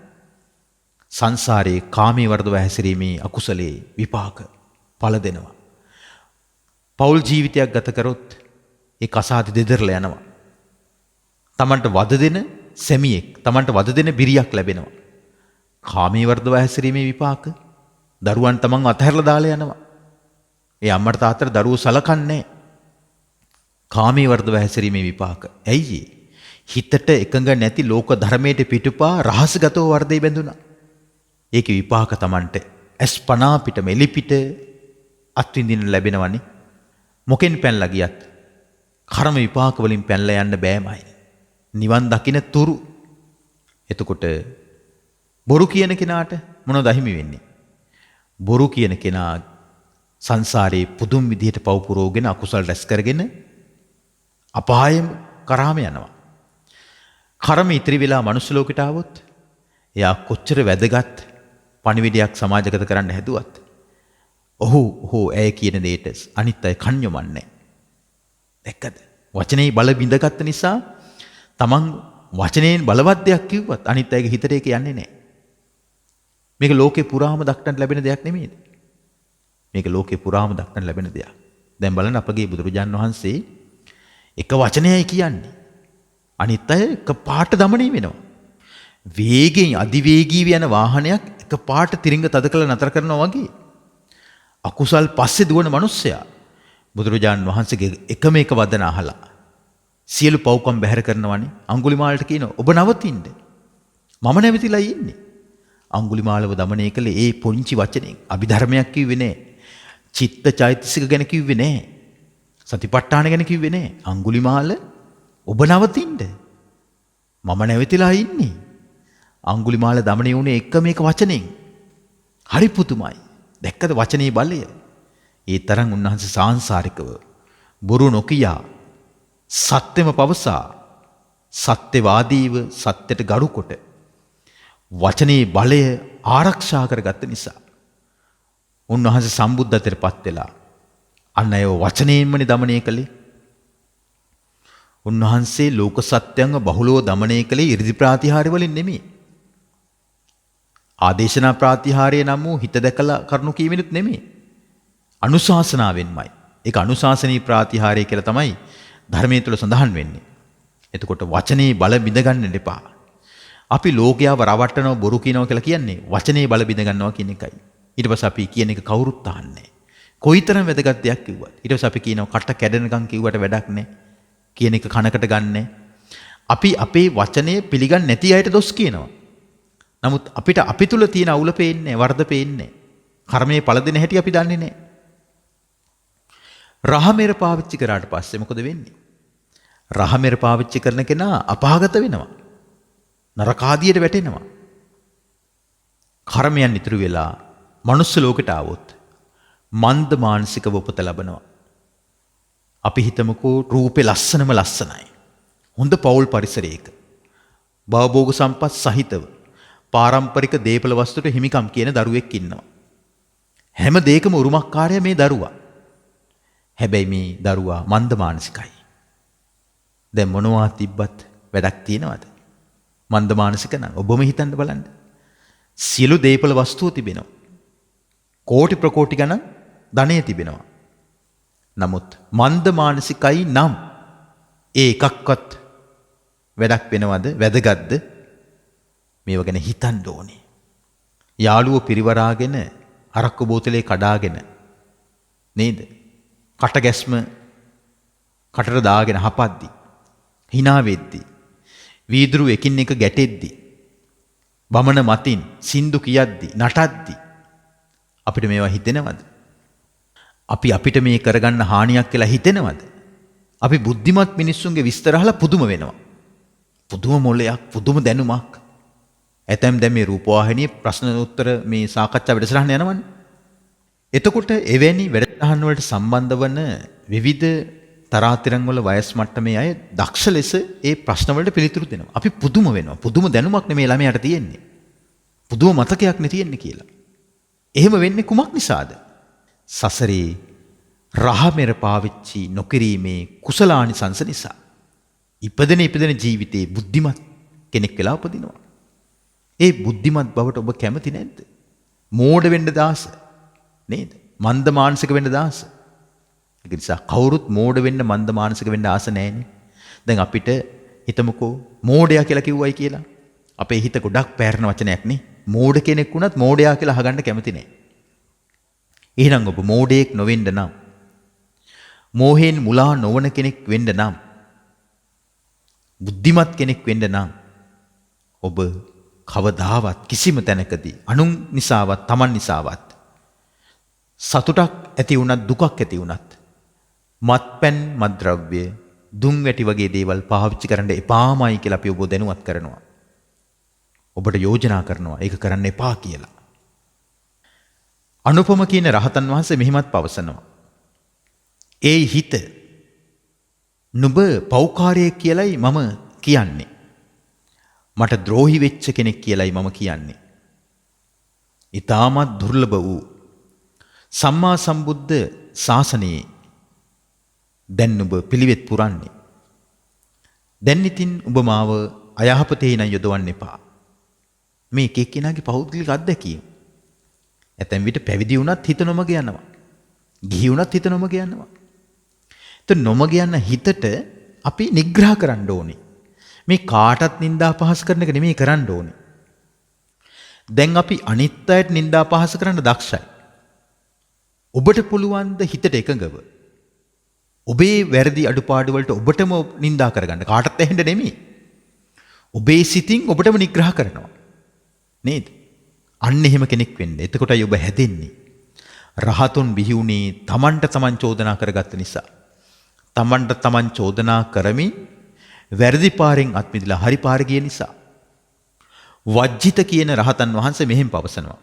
S2: සංසාරේ කාමයේ වරදව හැසිරීමේ අකුසලයේ විපාක පළ දෙනවා. පෞල් ජීවිතයක් ගත කරොත් ඒ කසාද දෙදරලා යනවා. තමන්ට වද දෙන සැමියෙක්, තමන්ට වද දෙන බිරියක් ලැබෙනවා. කාමයේ වර්ධව හැසිරීමේ විපාක දරුවන් තමන් අතහැරලා දාලා යනවා. ඒ අම්මට තාත්තට දරුවෝ සලකන්නේ කාමයේ වර්ධව හැසිරීමේ විපාක. ඇයි? හිතට එකඟ නැති ලෝක ධර්මයට පිටුපා රහසගතව වර්ධේ බැඳුනා. ඒකේ විපාක තමන්ට ඇස්පනා පිට මෙලි පිට අත්විඳින්න ලැබෙනවනේ. මොකෙන් පැනලා ගියත් කර්ම විපාක වලින් පැනලා යන්න බෑමයි. නිවන් දකින්න තුරු. එතකොට බොරු කියන කෙනාට මොනවද අහිමි වෙන්නේ? බොරු කියන කෙනා සංසාරේ පුදුම් විදිහට පව් පුරවගෙන අකුසල් රැස් කරගෙන අපායෙම කරාම යනවා. කර්ම ඉතිරි වෙලා මනුස්ස ලෝකයට ආවොත් එයා කොච්චර වැදගත් පණිවිඩයක් සමාජගත කරන්න හැදුවත් ඔහු ඇය කියන දෙයට අනිත් අය කන් යොමන්නේ. දැක්කද? වචනේ බල බිඳගත්ත නිසා තමන් වචනයෙන් බලවත් දෙයක් කිව්වත් අනිත් අයගේ හිතට ඒක යන්නේ නැහැ. මේක ලෝකේ පුරාම දක්නට ලැබෙන දෙයක් නෙමෙයිද? මේක ලෝකේ පුරාම දක්නට ලැබෙන දෙයක්. දැන් බලන්න අපගේ බුදුරජාන් වහන්සේ එක වචනයයි කියන්නේ. අනිත් අය එක පාට දමණය වෙනවා. වේගෙන් අධිවේගීව යන වාහනයක් එක පාට තිරිංග තද කළ නතර කරනවා වගේ. අකුසල් පස්සේ දුවන මිනිස්සයා බුදුරජාණන් වහන්සේගේ එකම එක වදන අහලා සියලු පව්කම් බැහැර කරනවනේ. අඟුලිමාලට කියනවා ඔබ නවතින්න. මම නැවතිලා ඉන්නේ. අඟුලිමාලව දමනය කළේ ඒ පොන්චි වචනෙන්. අභිධර්මයක් කිව්වේ නෑ. චිත්ත චෛතසික ගැන කිව්වේ නෑ. සතිපට්ඨාන ගැන කිව්වේ නෑ. අඟුලිමාල ඔබ නවතින්න. මම නැවතිලා ඉන්නේ. අඟුලිමාල දමනය වුණේ එකම එක වචනෙන්. හරි පුදුමයි. දැක්කද වචනේ බලය? ඒ තරම් උන්වහන්සේ සාංශාරිකව බොරු නොකියා සත්‍යම පවසා සත්‍යවාදීව සත්‍යයට ගරු කොට වචනේ බලය ආරක්ෂා කරගත්ත නිසා උන්වහන්සේ සම්බුද්ධත්වයට පත් වෙලා අන්න ඒ වචනයෙන්මනේ දමනය කළේ. උන්වහන්සේ ලෝක සත්‍යංග බහුලව දමනය කළේ 이르දි ප්‍රාතිහාර්ය වලින් නෙමෙයි. ආදේශනා ප්‍රාතිහාර්ය නම් වූ හිත දැකලා කරුණු කීමෙනුත් නෙමෙයි. අනුශාසනාවෙන්මයි. ඒක අනුශාසනීය ප්‍රාතිහාර්ය කියලා තමයි ධර්මයේ තුල සඳහන් වෙන්නේ. එතකොට වචනේ බල බිඳ ගන්න දෙපා. අපි ලෝකයාව රවට්ටනවා බොරු කියනවා කියලා කියන්නේ වචනේ බල බිඳ ගන්නවා කියන එකයි. ඊට පස්සේ අපි කියන එක කවුරුත් අහන්නේ. කොයිතරම් වැදගත් දෙයක් කිව්වත්. ඊට පස්සේ අපි කියනවා කට කැඩෙනකම් කිව්වට වැඩක් නැහැ. කියන එක කනකට ගන්නෑ. අපි අපේ වචනය පිළිගන්නේ නැති අයට දොස් කියනවා. නමුත් අපිට අපි තුල තියෙන අවුල පේන්නේ වර්ධ පේන්නේ. කර්මයේ පළ දෙන හැටි අපි දන්නේ නැහැ. රහමෙර පාවිච්චි කරාට පස්සේ මොකද වෙන්නේ? රහමෙර පාවිච්චි කරන කෙනා අපාගත වෙනවා. නරකාදියට වැටෙනවා. කර්මයන් ඉතුරු වෙලා මනුස්ස ලෝකයට ආවොත් මන්ද මානසිකව උපත ලබනවා. අපි හිතමුකෝ රූපේ ලස්සනම ලස්සනයි. හොඳ පෞල් පරිසරයක. භවභෝග සම්පත් සහිතව පාරම්පරික දේපල වස්තුට හිමිකම් කියන දරුවෙක් ඉන්නවා. හැම දෙයකම උරුමකාරය මේ දරුවා. හැබැයි මේ දරුවා මන්ද මානසිකයි. දැන් මොනවා තිබ්බත් වැඩක් තියනවද? මන්ද මානසික නම් ඔබම හිතන්න බලන්න. සියලු දේපල වස්තුව තිබෙනවා. කෝටි ප්‍රකෝටි ගණන් ධනෙ තිබෙනවා. නමුත් මන්ද මානසිකයි නම් ඒ එකක්වත් වැඩක් වෙනවද? වැදගත්ද? මේව ගැන හිතන්න ඕනේ. යාළුවෝ පිරිවරාගෙන අරක්කු බෝතලේ කඩාගෙන නේද? කට ගැස්ම කටට දාගෙන හපද්දි hina වෙද්දි වීදුරු එකින් එක ගැටෙද්දි බමන මතින් සින්දු කියද්දි නටද්දි අපිට මේවා හිතෙනවද? අපි අපිට මේ කරගන්න හානියක් කියලා හිතෙනවද? අපි බුද්ධිමත් මිනිස්සුන්ගේ විස්තර අහලා පුදුම වෙනවා. පුදුම මොලයක්, පුදුම දැනුමක්. ඇතැම් දැන් මේ රූපවාහිනියේ ප්‍රශ්න උත්තර මේ සාකච්ඡා වැඩසටහන යනවනේ. එතකොට එවැනි වැඩසටහන් වලට සම්බන්ධ වන විවිධ තරාතිරම් වල වයස් මට්ටමේ අය දක්ෂ ලෙස ඒ ප්‍රශ්න වලට පිළිතුරු දෙනවා. අපි පුදුම වෙනවා. පුදුම දැනුමක් නෙමේ ළමයාට තියෙන්නේ. පුදුම මතකයක් නේ තියෙන්නේ කියලා. එහෙම වෙන්නේ කුමක් නිසාද? සසරේ රහමෙර පාවිච්චි නොකිරීමේ කුසලානිසංස නිසා. ඉපදෙන ජීවිතේ බුද්ධිමත් කෙනෙක් වෙලා උපදිනවා. ඒ බුද්ධිමත් බවට ඔබ කැමති නැද්ද? මෝඩ වෙන්න දාස නේද? මන්ද මානසික වෙන්න දාස. ඒක නිසා කවුරුත් මෝඩ වෙන්න මන්ද මානසික වෙන්න ආස නැහැනේ. දැන් අපිට හිතමුකෝ මෝඩයා කියලා කිව්වයි කියලා. අපේ හිත ගොඩක් පැරණ වචනයක් නේ. මෝඩ කෙනෙක් වුණත් මෝඩයා කියලා අහගන්න කැමති නැහැ. එහෙනම් ඔබ මෝඩයෙක් නොවෙන්න නම්, මෝහයෙන් මුලා නොවන කෙනෙක් වෙන්න නම්, බුද්ධිමත් කෙනෙක් වෙන්න නම් ඔබ කවදාවත් කිසිම තැනකදී අනුන් නිසාවත් තමන් නිසාවත් සතුටක් ඇති වුණත් දුකක් ඇති වුණත් මත්පැන් මත්ද්‍රව්‍ය දුම් වැටි වගේ දේවල් පාවිච්චි කරන්න එපාමයි කියලා අපි ඔබ දැනුවත් කරනවා. ඔබට යෝජනා කරනවා ඒක කරන්න එපා කියලා. අනුපම කියන රහතන් වහන්සේ මෙහිමත් පවසනවා. ඒ හිත නුඹ පෞකාරයෙක් කියලයි මම කියන්නේ. මට ද්‍රෝහි වෙච්ච කෙනෙක් කියලයි මම කියන්නේ. ඊටමත් දුර්ලභ වූ සම්මා සම්බුද්ධ ශාසනයේ දැන් නුඹ පිළිවෙත් පුරන්නේ. දැන් ඉතින් ඔබ මාව අයහපතේ නම් යොදවන්න එපා. මේ එක එක්කිනාගේ පෞද්ගලික අත්දැකීම. ඇතැම් විට පැවිදි වුණත් හිත නොමග යනවා. ගිහි වුණත් හිත නොමග යනවා. ඒත් නොමග යන හිතට අපි නිග්‍රහ කරන්න ඕනේ. මේ කාටත් නිନ୍ଦා පහස කරන එක නෙමෙයි කරන්න ඕනේ. දැන් අපි අනිත් අයට නිନ୍ଦා පහස කරන්න දක්ෂයි. ඔබට පුළුවන් ද හිතට එකඟව ඔබේ වැරදි අඩුපාඩු වලට ඔබටම නිඳා කරගන්න කාටත් ඇහෙන්න නෙමෙයි. ඔබේ සිතින් ඔබටම නිග්‍රහ කරනවා. නේද? අන්න එහෙම කෙනෙක් වෙන්න. එතකොටයි ඔබ හැදෙන්නේ. රහතුන් බිහි වුණේ තමන්ට තමන් චෝදනා කරගත්ත නිසා. තමන්ට තමන් චෝදනා කරමින් වැරදි පාරෙන් අත් මිදලා හරි පාර ගිය නිසා. වජ්ජිත කියන රහතන් වහන්සේ මෙහෙම පවසනවා.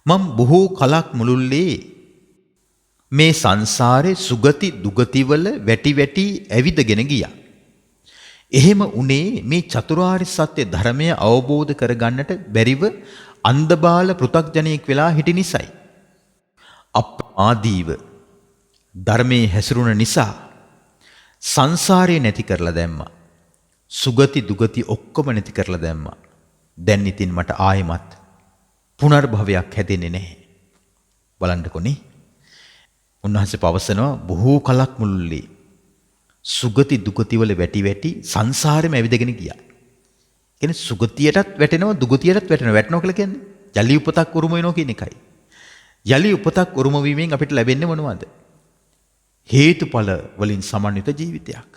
S2: මම බොහෝ කලක් මුළුල්ලේ මේ සංසාරේ සුගති දුගතිවල වැටි වැටි ඇවිදගෙන ගියා. එහෙම උනේ මේ චතුරාර්ය සත්‍ය ධර්මය අවබෝධ කරගන්නට බැරිව අන්ධබාල පෘථග්ජනයෙක් වෙලා හිටි නිසායි. අප්‍රමාදීව ධර්මයේ හැසිරුණ නිසා සංසාරේ නැති කරලා දැම්මා. සුගති දුගති ඔක්කොම නැති කරලා දැම්මා. දැන් ඉතින් මට ආයෙමත් පුනර්භවයක් හැදෙන්නේ නැහැ. බලන්නකොනේ. උන්වහන්සේ පවසනවා බොහෝ කලක් මුළුල්ලේ සුගති දුගති වල වැටි වැටි සංසාරෙම ඇවිදගෙන ගියා. කියන්නේ සුගතියටත් වැටෙනවා දුගතියටත් වැටෙනවා. වැටෙනවා කියලා කියන්නේ යලි උපතක් උරුම වෙනවා කියන එකයි. යලි උපතක් උරුම වීමෙන් අපිට ලැබෙන්නේ මොනවද? හේතුඵල වලින් සමන්විත ජීවිතයක්.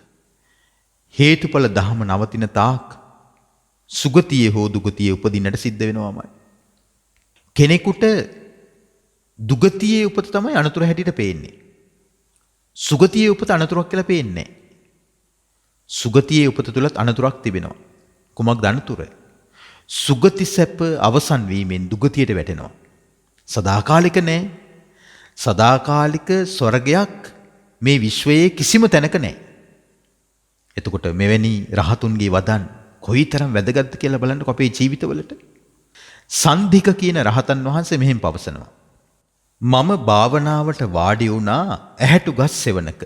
S2: හේතුඵල ධහම නවතින තාක් සුගතියේ හෝ දුගතියේ උපදින්නට සිද්ධ වෙනවාමයි. කෙනෙකුට දුගතියේ උපත තමයි අනතුර හැටියට පේන්නේ. සුගතියේ උපත අනතුරක් කියලා පේන්නේ නැහැ. සුගතියේ උපත තුලත් අනතුරක් තිබෙනවා. කුමක්ද අනතුර? සුගති සැප අවසන් වීමෙන් දුගතියට වැටෙනවා. සදාකාලික නෑ. සදාකාලික ස්වර්ගයක් මේ විශ්වයේ කිසිම තැනක නෑ. එතකොට මෙවැනි රහතුන්ගේ වදන් කොයිතරම් වැදගත්ද කියලා බලන්නකො අපේ ජීවිතවලට. සන්ධික කියන රහතන් වහන්සේ මෙහෙම පවසනවා. මම භාවනාවට වාඩි වුණා ඇහැටු ගස් සෙවණක.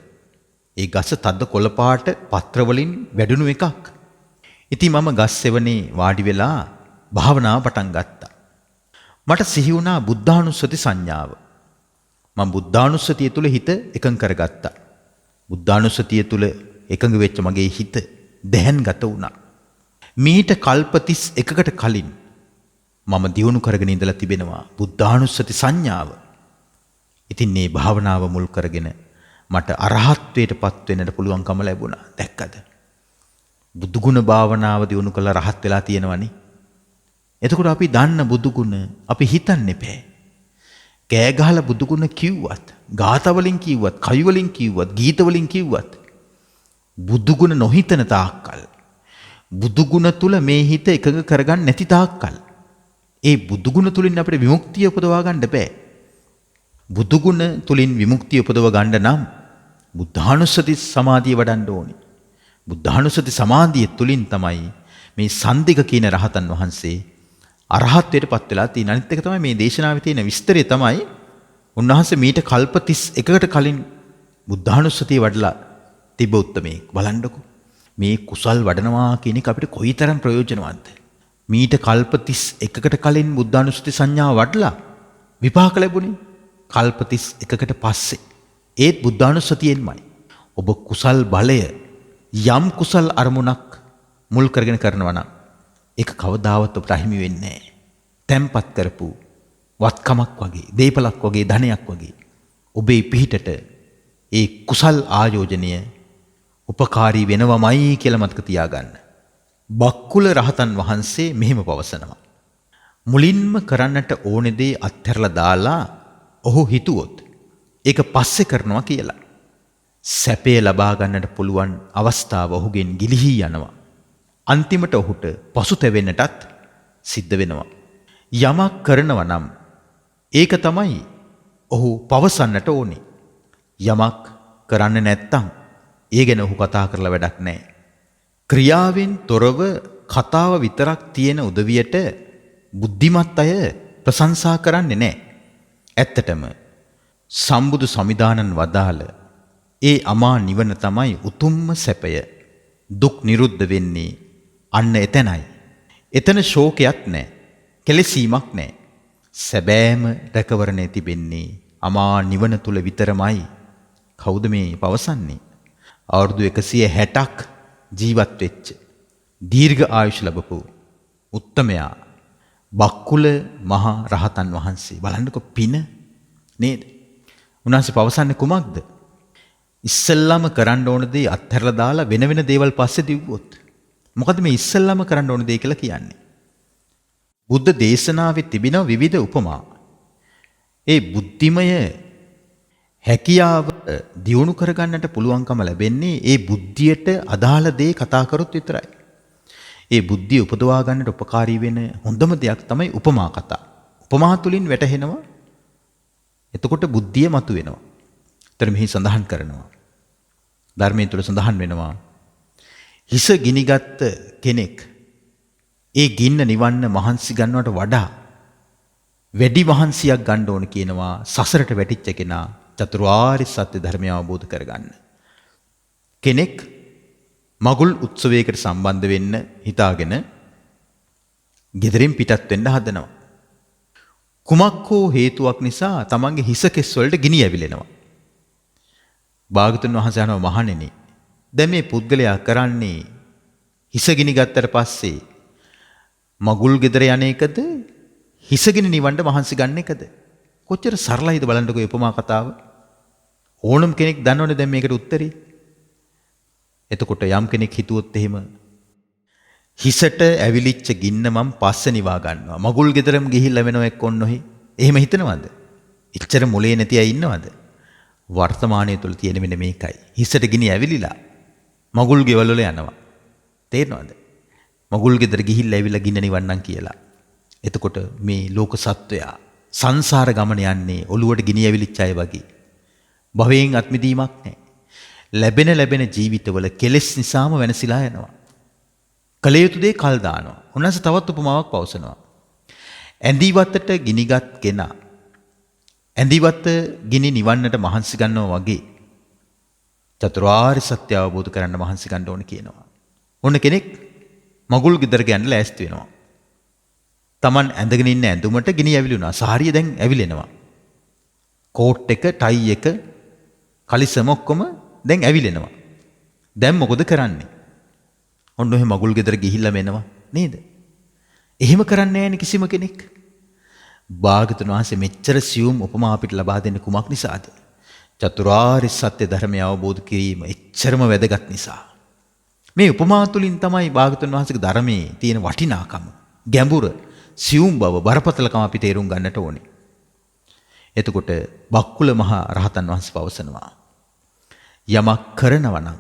S2: ඒ ගස තද කොළ පාට පත්‍ර වලින් වැඩුණු එකක්. ඉතින් මම ගස් සෙවණේ වාඩි වෙලා භාවනාව පටන් ගත්තා. මට සිහි වුණා බුද්ධානුස්සති සංඥාව. මම බුද්ධානුස්සතිය තුල හිත එකඟ කරගත්තා. බුද්ධානුස්සතිය තුල එකඟ වෙච්ච මගේ හිත දැහැන්ගත වුණා. මීට කල්ප 31කට කලින් මම දියුණු කරගෙන ඉඳලා තිබෙනවා බුද්ධානුස්සති සංඥාව. ඉතින් මේ භාවනාව මුල් කරගෙන මට අරහත්ත්වයටපත් වෙන්නට පුළුවන්කම ලැබුණා. දැක්කද? බුදුගුණ භාවනාව දියුණු කළ රහත් වෙලා තියෙනවනේ. එතකොට අපි දන්න බුදුගුණ අපි හිතන්න එපෑ. කෑ ගහලා බුදුගුණ කිව්වත්, ගාථා වලින් කිව්වත්, කවි වලින් කිව්වත්, ගීත වලින් කිව්වත් බුදුගුණ නොහිතන තාක්කල්, බුදුගුණ තුල මේ හිත එකඟ කරගන්න නැති තාක්කල් ඒ බුදුගුණ තුලින් අපිට විමුක්තිය උපදවා ගන්න බෑ. බුදුගුණ තුලින් විමුක්තිය උපදව ගන්න නම් බුද්ධානුස්සති සමාධිය වඩන්න ඕනේ. බුද්ධානුස්සති සමාධිය තුලින් තමයි මේ සන්දික කියන රහතන් වහන්සේ අරහත්ත්වයටපත් වෙලා තියෙන. අනිත් එක තමයි මේ දේශනාවේ තියෙන විස්තරය තමයි උන්වහන්සේ මීට කල්ප 31කට කලින් බුද්ධානුස්සතිය වඩලා තිබ්බ උත්මේ. බලන්නකො මේ කුසල් වඩනවා කියන එක අපිට කොයිතරම් ප්‍රයෝජනවත්ද? මීට කල්ප 31කට කලින් බුද්ධානුස්සති සංඥාව වඩලා විපාක ලැබුණේ කල්ප 31කට පස්සේ. ඒත් බුද්ධානුස්සතියෙන්මයි. ඔබ කුසල් බලය යම් කුසල් අරමුණක් මුල් කරගෙන කරනවා නම් ඒක කවදාවත් ඔබට අහිමි වෙන්නේ නැහැ. තැම්පත් කරපු වත්කමක් වගේ, දීපලක් වගේ, ධනයක් වගේ ඔබේ පිහිටට ඒ කුසල් ආයෝජනය උපකාරී වෙනවමයි කියලා මතක තියාගන්න. බක්කුල රහතන් වහන්සේ මෙහෙම පවසනවා. මුලින්ම කරන්නට ඕනේ දේ අත්හැරලා දාලා ඔහු හිතුවොත් ඒක පස්සේ කරනවා කියලා. සැපේ ලබා ගන්නට පුළුවන් අවස්ථාව ඔහුගෙන් ගිලිහී යනවා. අන්තිමට ඔහුට පසුතැවෙන්නටත් සිද්ධ වෙනවා. යමක් කරනවා නම් ඒක තමයි ඔහු පවසන්නට ඕනේ. යමක් කරන්නේ නැත්තම් ඒ ගැන ඔහු කතා කරලා වැඩක් නැහැ. ක්‍රියාවෙන් තොරව කතාව විතරක් තියෙන උදවියට බුද්ධිමත් අය ප්‍රශංසා කරන්නේ නැහැ. ඇත්තටම සම්බුදු සමිදානන් වදාළ ඒ අමා නිවන තමයි උතුම්ම සැපය. දුක් නිරුද්ධ වෙන්නේ අන්න එතනයි. එතන ශෝකයක් නැහැ. කෙලෙසීමක් නැහැ. සැබෑම රැකවරණය තිබෙන්නේ අමා නිවන තුල විතරමයි. කවුද මේ පවසන්නේ? අවුරුදු 160ක් ජීවත් වෙච්ච දීර්ඝ ආයුෂ ලැබපු උත්තමයා බක්කුල මහා රහතන් වහන්සේ. බලන්නකො පින නේද? උන්වහන්සේ පවසන්නේ කුමක්ද? ඉස්සෙල්ලාම කරන්න ඕන දේ අත්හැරලා දාලා වෙන වෙන දේවල් පස්සේ දිව්වොත් මොකද මේ ඉස්සෙල්ලාම කරන්න ඕන දේ කියලා කියන්නේ? බුද්ධ දේශනාවේ තිබෙන විවිධ උපමා. ඒ බුද්ධිමය හැකියාව දියුණු කරගන්නට පුළුවන්කම ලැබෙන්නේ ඒ බුද්ධියට අදාළ දේ කතා කරොත් විතරයි. ඒ බුද්ධිය උපදවා ගන්නට උපකාරී වෙන හොඳම දෙයක් තමයි උපමා කතා. උපමා තුලින් වැටහෙනවා. එතකොට බුද්ධිය මතුවෙනවා. ඒතර මෙහි සඳහන් කරනවා. ධර්මයේ තුල සඳහන් වෙනවා. හිස ගිනිගත් කෙනෙක් ඒ ගින්න නිවන්න මහන්සි ගන්නවට වඩා වැඩි මහන්සියක් ගන්න ඕන කියනවා සසරට වැටිච්ච කෙනා චතුරාර්ය සත්‍ය ධර්මය අවබෝධ කරගන්න. කෙනෙක් මගුල් උත්සවයකට සම්බන්ධ වෙන්න හිතාගෙන ගෙදරින් පිටත් වෙන්න හදනවා. කුමක් හෝ හේතුවක් නිසා තමන්ගේ හිස කෙස් වලට ගිනි ඇවිලෙනවා. භාගතුන් වහන්සේ අහනවා මහණෙනි දැන් මේ පුද්ගලයා කරන්නේ හිස ගිනි ගත්තට පස්සේ මගුල් ගෙදර යන එකද හිස ගිනි නිවන්න මහන්සි ගන්න එකද? කොච්චර සරලයිද බලන්නකෝ උපමා කතාව. ඕනම කෙනෙක් දන්නවනේ දැන් මේකට උත්තරේ. එතකොට යම් කෙනෙක් හිතුවොත් එහෙම හිසට ඇවිලිච්ච ගින්න මම පස්සේ නිවා ගන්නවා. මගුල් ගෙදරම ගිහිල්ලා වෙනව එක්ක ඔන්නොහි. එහෙම හිතනවද? එච්චර මොලේ නැති අය ඉන්නවද? වර්තමානයේ තුල තියෙන මෙන්න මේකයි. හිසට ගිනි ඇවිලිලා මගුල් ගෙවල් වල යනවා. තේරෙනවද? මගුල් ගෙදර ගිහිල්ලා ඇවිල්ලා ගින්න නිවන්නම් කියලා. එතකොට මේ ලෝක සත්වයා සංසාර ගමන යන්නේ ඔළුවට ගිනි ඇවිලිච්ච අය වගේ. භවයෙන් අත්මිදීමක් නැහැ. ලැබෙන ජීවිතවල කෙලෙස් නිසාම වෙනසිලා යනවා. කල යුතු දේ කල් දානවා. උන්වහන්සේ තවත් උපමාවක් පවසනවා. ඇඳිවතට ගිනිගත් කෙනා ඇඳිවත ගිනි නිවන්නට මහන්සි ගන්නවා වගේ චතුරාර්ය සත්‍ය අවබෝධ කරන්න මහන්සි ගන්න ඕන කියනවා. ඔන්න කෙනෙක් මගුල් ගෙදරට යන්න ලෑස්ති වෙනවා. Taman ඇඳගෙන ඉන්න ඇඳුමට ගිනි ඇවිලුණා. සාරිය දැන් ඇවිලෙනවා. කෝට් එක, ටයි එක, කලිසම ඔක්කොම දැන් ඇවිලෙනවා. දැන් මොකද කරන්නේ? ඔන්න ඔහෙ මගුල් ගෙදර ගිහිල්ලා මෙනවා නේද? එහෙම කරන්නේ නැහැ කිසිම කෙනෙක්. භාගතුන් වහන්සේ මෙච්චර සියුම් උපමා අපිට ලබා දෙන්නේ කුමක් නිසාද? චතුරාර්ය සත්‍ය ධර්මය අවබෝධ කිරීම එච්චරම වැදගත් නිසා. මේ උපමා තුලින් තමයි භාගතුන් වහන්සේගේ ධර්මයේ තියෙන වටිනාකම, ගැඹුර, සියුම් බව, බරපතලකම අපි තේරුම් ගන්නට ඕනේ. එතකොට බක්කුල මහ රහතන් වහන්සේ පවසනවා යමක් කරනවා නම්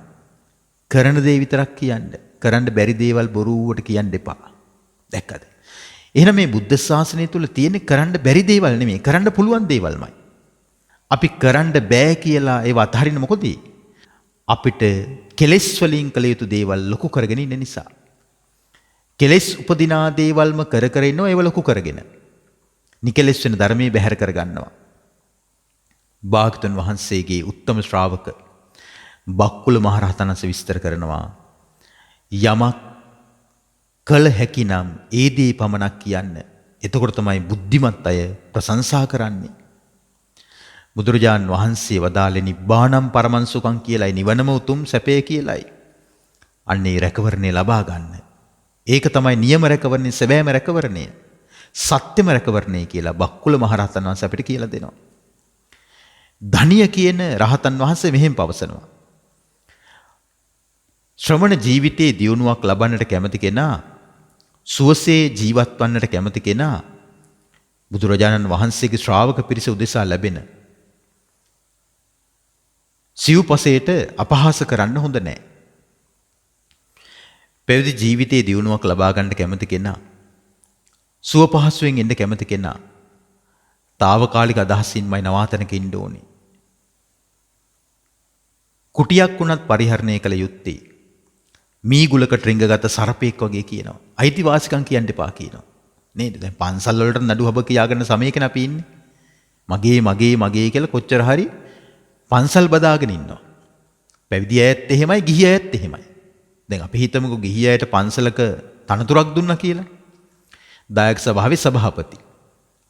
S2: කරන දේ විතරක් කියන්න. කරන්න බැරි දේවල් බොරුවට කියන්න එපා. දැක්කද? එහෙනම් මේ බුද්ධ ශාසනය තුල තියෙන කරන්න බැරි දේවල් නෙමෙයි, කරන්න පුළුවන් දේවල්මයි. අපි කරන්න බෑ කියලා ඒව අතහරින්න මොකද? අපිට කෙලෙස් වලින් කළ යුතු දේවල් ලොකු කරගෙන ඉන්න නිසා. කෙලෙස් උපදිනා දේවල්ම කර කර ඉන්නවා ඒව ලොකු කරගෙන. නිකලෙස් වෙන ධර්මයේ බැහැර කර ගන්නවා. භාගතුන් වහන්සේගේ උත්තම ශ්‍රාවක බක්කුල මහරහතන් වහන්සේ විස්තර කරනවා යමක් කළ හැකිනම් ඒ දේ පමණක් කියන්න. එතකොට තමයි බුද්ධිමත් අය ප්‍රශංසා කරන්නේ. බුදුරජාන් වහන්සේ වදාළේ නිබ්බානම් පරමංසුකම් කියලායි, නිවනම උතුම් සැපේ කියලායි. අන්නේ රැකවරණය ලබා ගන්න. ඒක තමයි නියම රැකවරණය, සැබෑම රැකවරණය, සත්‍යම රැකවරණය කියලා බක්කුල මහරහතන් වහන්සේ අපිට කියලා දෙනවා. ධනිය කියන රහතන් වහන්සේ මෙහෙම පවසනවා. ශ්‍රමණ ජීවිතයේ දියුණුවක් ලබන්නට කැමති කෙනා, සුවසේ ජීවත් වන්නට කැමති කෙනා බුදුරජාණන් වහන්සේගේ ශ්‍රාවක පිරිස උදෙසා ලැබෙන සිව්පසයට අපහාස කරන්න හොඳ නැහැ. පැවිදි ජීවිතයේ දියුණුවක් ලබා ගන්න කැමති කෙනා, සුව පහසුවෙන් ඉන්න කැමති කෙනා తాවකාලික අදහසින්මයි නවාතනක ඉන්න ඕනේ. කුටියක් වුණත් පරිහරණය කළ යුත්තේ මීගුලකට රිංගගත සර්පෙක් වගේ කියනවා. අයිතිවාසිකම් කියන්න එපා කියනවා. නේද? දැන් පන්සල් වලට නඩු හබ කියාගෙන සමයකන අපි ඉන්නේ. මගේ කියලා කොච්චර හරි පන්සල් බදාගෙන ඉන්නවා. පැවිදි අයත් එහෙමයි, ගිහි අයත් එහෙමයි. දැන් අපි හිතමුකෝ ගිහි අයට පන්සලක තනතුරක් දුන්නා කියලා. දායක සභාවේ සභාපති.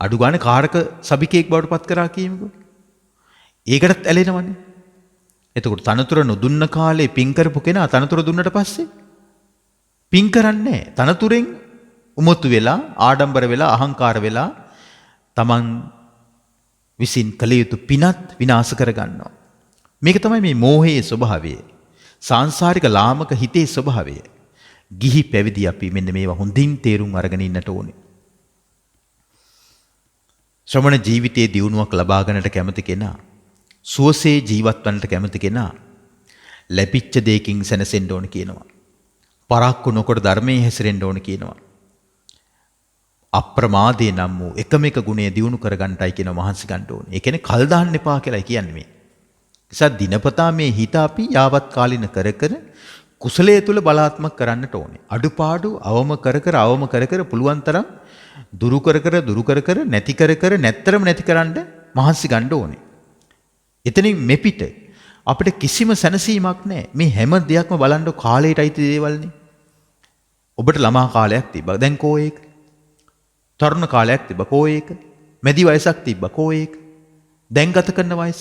S2: අඩු ගානේ කාරක සභිකයෙක් බවට පත් කරා කියමුකෝ. ඒකටත් ඇලෙනවනේ. එතකොට තනතුර නොදුන්න කාලේ පින් කරපු කෙනා තනතුර දුන්නට පස්සේ පින් කරන්නේ තනතුරෙන් උමතු වෙලා, ආඩම්බර වෙලා, අහංකාර වෙලා තමන් විසින් කළ යුතු පිනත් විනාශ කර ගන්නවා. මේක තමයි මේ මෝහයේ ස්වභාවය. සාංශාරික ලාමක හිතේ ස්වභාවය. ගිහි පැවිදි අපි මෙන්න මේවා හොඳින් තේරුම් අරගෙන ඉන්නට ඕනේ. ශ්‍රමණ ජීවිතයේ දියුණුවක් ලබා ගන්නට කැමති කෙනා, සුවසේ ජීවත් වන්නට කැමති කෙනා ලැබිච්ච දෙයකින් සැනසෙන්න ඕන කියනවා. පරක්කු නොකොට ධර්මයේ හැසිරෙන්න ඕන කියනවා. අප්‍රමාදේ නම් වූ එකම එක ගුණය දියුණු කරගන්නටයි කියන මහන්සි ගන්න ඕනේ. ඒ කියන්නේ කල් දාන්න එපා කියලායි කියන්නේ මේ. නිසා දිනපතා මේ හිත අපි යාවත් කාලින කර කර කුසලයේ තුල බලාත්මක කරන්නට ඕනේ. අඩුපාඩු අවම කර කර පුළුවන් තරම් දුරු කර නැති කර නැත්තරම නැති කරන්න මහන්සි ගන්න ඕනේ. එතනින් මෙපිට අපිට කිසිම සැනසීමක් නැහැ. මේ හැම දෙයක්ම බලන්න කාලයට අයිති දේවල්නේ. ඔබට ළමා කාලයක් තිබ්බා. දැන් කෝ ඒක? තරුණ කාලයක් තිබ්බා. කෝ ඒක? මැදි වයසක් තිබ්බා. කෝ ඒක? දැන් ගත කරන වයස?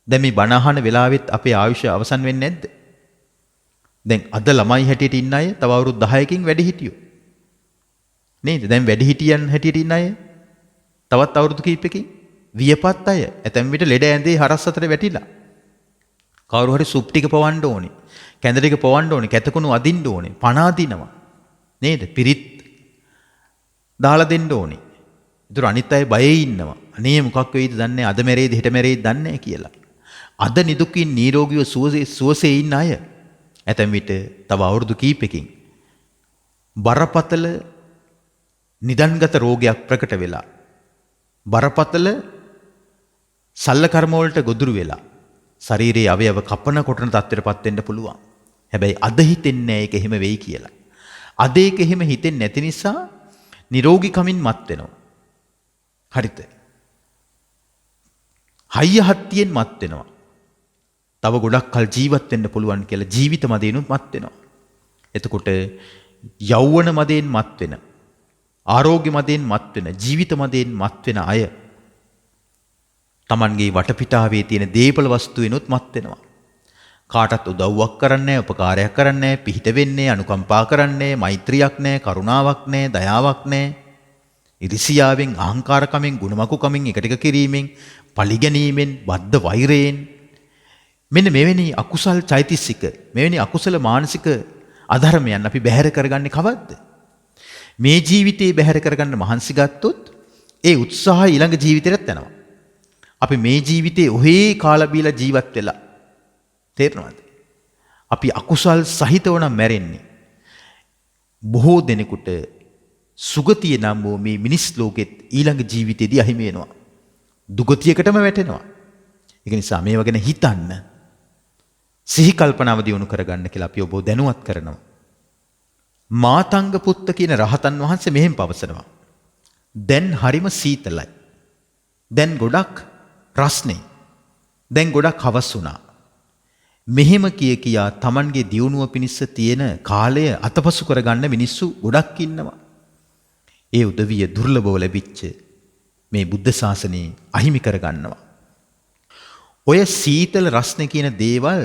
S2: දැන් මේ බණ අහන වෙලාවෙත් අපේ ආයුෂ අවසන් වෙන්නේ නැද්ද? දැන් අද ළමයි හැටියට ඉන්න අය තව අවුරුදු 10කින් වැඩි හිටියෝ. නේද? දැන් වැඩි හිටියන් හැටියට ඉන්න අය තවත් අවුරුදු කිහිපයකින් වියපත් අය ඇතැම් විට ලෙඩ ඇඳේ හරස් අතර වැටිලා. කවුරු හරි සුප් ටික පවන්න ඕනේ. කැඳ ටික පවන්න ඕනේ. කැතකුණු අදින්න ඕනේ. පණ අදිනවා. නේද? පිරිත් දාලා දෙන්න ඕනේ. ඒතර අනිත් අය බයේ ඉන්නවා. අනේ මොකක් වෙයිද දන්නේ අද මැරෙයිද හෙට මැරෙයිද දන්නේ කියලා. අද නිදුකින් නිරෝගීව සුවසේ ඉන්න අය ඇතැම් විට තව අවුරුදු කීපකින් බරපතල නිදන්ගත රෝගයක් ප්‍රකට වෙලා බරපතල සල්ල කර්ම වලට ගොදුරු වෙලා ශරීරයේ අවයව කපන කොටන තත්ත්වයටපත් වෙන්න පුළුවන්. හැබැයි අද හිතෙන්නේ නැහැ ඒක එහෙම වෙයි කියලා. අද ඒක එහෙම හිතෙන්නේ නැති නිසා නිරෝගී කමින් මත් වෙනවා. හරිද? හයිය හත්තියෙන් මත් වෙනවා. තව ගොඩක් කල් ජීවත් වෙන්න පුළුවන් කියලා ජීවිත මදේනුත් මත් වෙනවා. එතකොට යෞවන මදයෙන් මත් වෙන, ආරෝග්‍ය මදයෙන් මත් වෙන, ජීවිත මදයෙන් මත් වෙන අය Tamanගේ වටපිටාවේ තියෙන දේපල වස්තුවෙනුත් මත් වෙනවා. කාටත් උදව්වක් කරන්නේ නැහැ, උපකාරයක් කරන්නේ නැහැ, පිහිට වෙන්නේ, අනුකම්පා කරන්නේ, මෛත්‍රියක් නැහැ, කරුණාවක් නැහැ, දයාවක් නැහැ. ඉරිසියාවෙන්, අහංකාරකමෙන්, ගුණමකුකමෙන්, එකට කිරීමෙන්, පලිගැනීමෙන්, බද්ධ වෛරයෙන් මෙන්න මෙවැනි අකුසල් චෛතසික, මෙවැනි අකුසල මානසික අධර්මයන් අපි බැහැර කරගන්නේ කවද්ද? මේ ජීවිතේ බැහැර කරගන්න මහන්සි ගත්තොත් ඒ උත්සාහය ඊළඟ ජීවිතේට යනවා. අපි මේ ජීවිතේ ඔහේ කාලා බීලා ජීවත් වෙලා තේරෙනවද? අපි අකුසල් සහිතව නම් මැරෙන්නේ. බොහෝ දෙනෙකුට සුගතිය නම් වූ මේ මිනිස් ලෝකෙත් ඊළඟ ජීවිතේදී අහිමි වෙනවා. දුගතියකටම වැටෙනවා. ඒක නිසා මේව ගැන හිතන්න. සිහි කල්පනාව දියුණු කරගන්න කියලා අපි ඔබව දැනුවත් කරනවා. මාතංග පුත්ත කියන රහතන් වහන්සේ මෙහෙම පවසනවා. දැන් හරිම සීතලයි. දැන් ගොඩක් රස්නේ. දැන් ගොඩක් හවස් වුණා. මෙහෙම කියා Tamanගේ දියුණුව පිණිස තියෙන කාලය අතපසු කරගන්න මිනිස්සු ගොඩක් ඉන්නවා. ඒ උදවිය දුර්ලභව ලැබිච්ච මේ බුද්ධ ශාසනය අහිමි කරගන්නවා. ඔය සීතල රස්නේ කියන දේවල්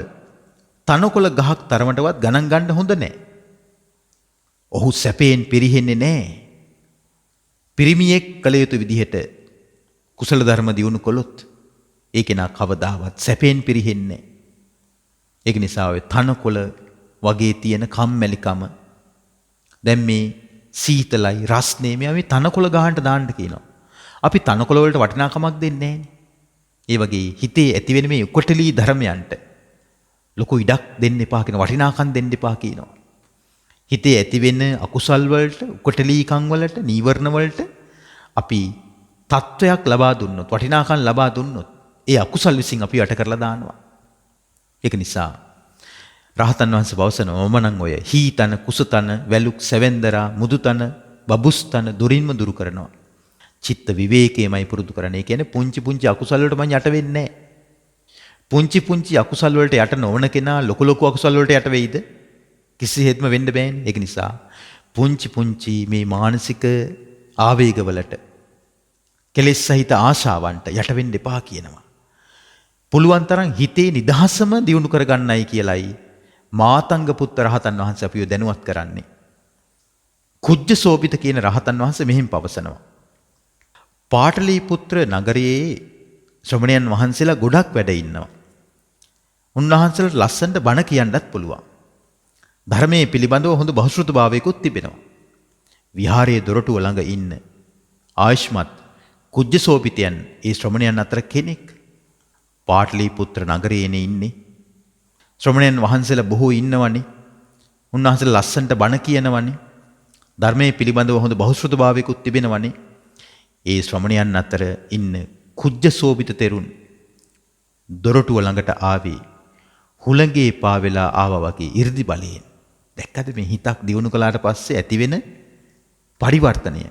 S2: තනකොළ ගහක් තරමටවත් ගණන් ගන්න හොඳ නැහැ. ඔහු සැපයෙන් පිරිහෙන්නේ නැහැ. පිරිමියෙක් කළ යුතු විදිහට කුසල ධර්ම දියුණු කළොත් ඒක නා කවදාවත් සැපයෙන් පිරිහෙන්නේ නැහැ. ඒක නිසා ඔය තනකොළ වගේ තියෙන කම්මැලිකම දැන් මේ සීතලයි රස්නේ මේ තනකොළ ගහන්න දාන්න කියනවා. අපි තනකොළ වලට වටිනාකමක් දෙන්නේ නැහැ. ඒ වගේ හිතේ ඇතිවෙන මේ උකටලී ධර්මයන්ට ලොකු ඉඩක් දෙන්න එපා කියන වටිනාකම් දෙන්න එපා කියනවා. හිතේ ඇතිවෙන අකුසල් වලට, උකටලීකම් වලට, නීවරණ වලට අපි තත්වයක් ලබා දුන්නොත්, වටිනාකම් ලබා දුන්නොත්, ඒ අකුසල් විසින් අපි යට කරලා දානවා. ඒක නිසා රහතන් වහන්සේ පවසන මමනම් ඔය හීතන, කුසතන, වැලුක්, සැවෙන්දරා, මුදුතන, බබුස්තන දුරින්ම දුරු කරනවා. චිත්ත විවේකයමයි පුරුදු කරන්නේ. ඒ කියන්නේ පුංචි පුංචි අකුසල් වලට මම යට වෙන්නේ නැහැ. පුංචි පුංචි අකුසල් වලට යට නොවන කෙනා ලොකු ලොකු අකුසල් වලට යට වෙයිද? කිසිහෙත්ම වෙන්න බෑනේ. ඒක නිසා පුංචි පුංචි මේ මානසික ආවේගවලට, කෙලෙස් සහිත ආශාවන්ට යට වෙන්න එපා කියනවා. පුළුවන් තරම් හිතේ නිදහසම දියුණු කරගන්නයි කියලයි මාතංග පුත්ත රහතන් වහන්සේ අපිව දැනුවත් කරන්නේ. කුජ්ජ සෝබිත කියන රහතන් වහන්සේ මෙහෙම පවසනවා. පාටලීපුත්‍ර නගරයේ ශ්‍රමණයන් වහන්සේලා ගොඩක් වැඩ ඉන්නවා. උන්වහන්සේලාට ලස්සනට බණ කියන්නත් පුළුවන්. ධර්මයේ පිළිබඳව හොඳ බහුශ්‍රృతභාවයකුත් තිබෙනවා. විහාරයේ දොරටුව ළඟ ඉන්න ආයුෂ්මත් කුජ්ජසෝපිතයන් ඒ ශ්‍රමණයන් අතර කෙනෙක්. පාටලිපුත්‍ර නගරයේනේ ඉන්නේ. ශ්‍රමණයන් වහන්සේලා බොහෝ ඉන්නවනේ. උන්වහන්සේලා ලස්සනට බණ කියනවනේ. ධර්මයේ පිළිබඳව හොඳ බහුශ්‍රృతභාවයකුත් තිබෙනවනේ. ඒ ශ්‍රමණයන් අතර ඉන්න කුජ්ජසෝපිත තෙරුන් දොරටුව ළඟට ආවේ හුළඟේ පා වෙලා ආවා වගේ 이르දි බලයෙන්. දැක්කද මේ හිතක් දියුණු කළාට පස්සේ ඇතිවෙන පරිවර්තනය.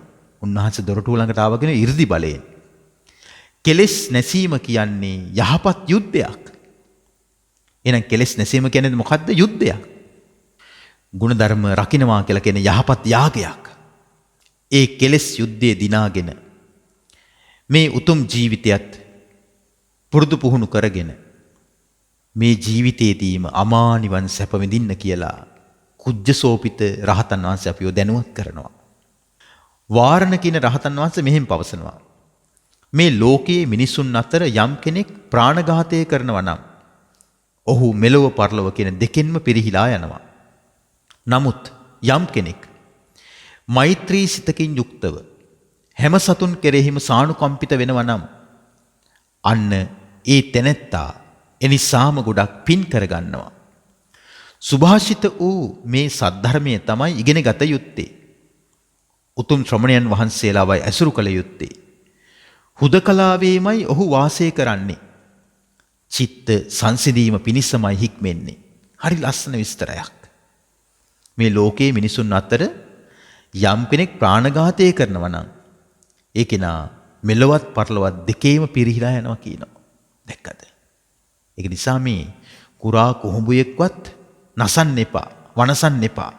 S2: උන්වහන්සේ දොරටුව ළඟට ආවගෙන 이르දි බලයෙන්. කෙලෙස් නැසීම කියන්නේ යහපත් යුද්ධයක්. එහෙනම් කෙලෙස් නැසීම කියන්නේ මොකද්ද? යුද්ධයක්. ගුණධර්ම රකින්නවා කියලා කියන යහපත් යාගයක්. ඒ කෙලෙස් යුද්ධයේ දිනාගෙන මේ උතුම් ජීවිතයත් පුරුදු පුහුණු කරගෙන මේ ජීවිතයේදීම අමා නිවන් සැප විඳින්න කියලා කුජ්ජසෝපිත රහතන් වහන්සේ අපිව දැනුවත් කරනවා. වාරණ කියන රහතන් වහන්සේ මෙහෙම පවසනවා. මේ ලෝකයේ මිනිසුන් අතර යම් කෙනෙක් ප්‍රාණඝාතය කරනවා නම් ඔහු මෙලොව පරලොව කියන දෙකෙන්ම පිරිහිලා යනවා. නමුත් යම් කෙනෙක් මෛත්‍රී සිතකින් යුක්තව හැම සතුන් කෙරෙහිම සානුකම්පිත වෙනවා නම් අන්න ඒ තැනැත්තා එනිසාම ගොඩක් පින් කරගන්නවා. සුභාෂිත වූ මේ සද්ධර්මය තමයි ඉගෙන ගත යුත්තේ. උතුම් ශ්‍රමණයන් වහන්සේලාවයි ඇසුරු කළ යුත්තේ. හුදකලාවේමයි ඔහු වාසය කරන්නේ. චිත්ත සංසිඳීම පිණිසමයි හික්මෙන්නේ. හරි ලස්සන විස්තරයක්. මේ ලෝකයේ මිනිසුන් අතර යම් කෙනෙක් ප්‍රාණඝාතය කරනවා නම් ඒ කෙනා මෙලොවත් පරලොවත් දෙකේම පිරිහිලා යනවා කියනවා. දැක්කද? ඒක නිසා මේ කුරා කුහුඹුවෙක්වත් නසන්න එපා, වනසන්න එපා.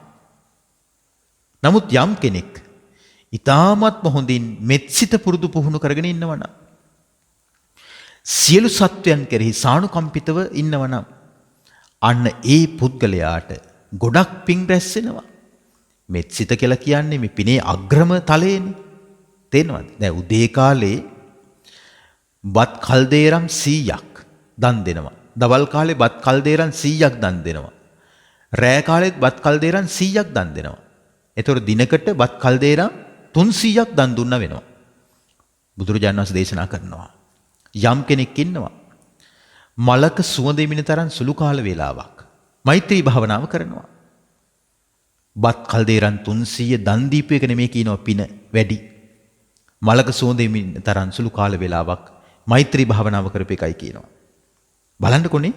S2: නමුත් යම් කෙනෙක් ඊ타ත්ම හොඳින් මෙත්සිත පුරුදු පුහුණු කරගෙන ඉන්නවනම් සියලු සත්වයන් කෙරෙහි සානුකම්පිතව ඉන්නවනම් අන්න ඒ පුද්ගලයාට ගොඩක් පින් රැස් වෙනවා. මෙත්සිත කියලා කියන්නේ මේ පිනේ අග්‍රම තලයේනේ. තේනවද? දැන් උදේ කාලේ බත් කල්දේරම් 100ක් දන් දෙනවා. දවල් කාලේ බත් කල්දේරම් 100ක් දන් දෙනවා. රෑ කාලෙත් බත් කල්දේරම් 100ක් දන් දෙනවා. ඒතර දිනකට බත් කල්දේරම් 300ක් දන් දුන්නා වෙනවා. බුදුරජාණන් වහන්සේ දේශනා කරනවා. යම් කෙනෙක් ඉන්නවා මලක සුවඳ එමින තරම් සුළු කාල වේලාවක් මෛත්‍රී භාවනාව කරනවා. බත් කල්දේරම් 300 දන් දීපු එක නෙමෙයි කියනවා පින වැඩි. මලක සුවඳ එමින තරම් සුළු කාල වේලාවක් මෛත්‍රී භාවනාව කරපු එකයි කියනවා. බලන්නකොනේ.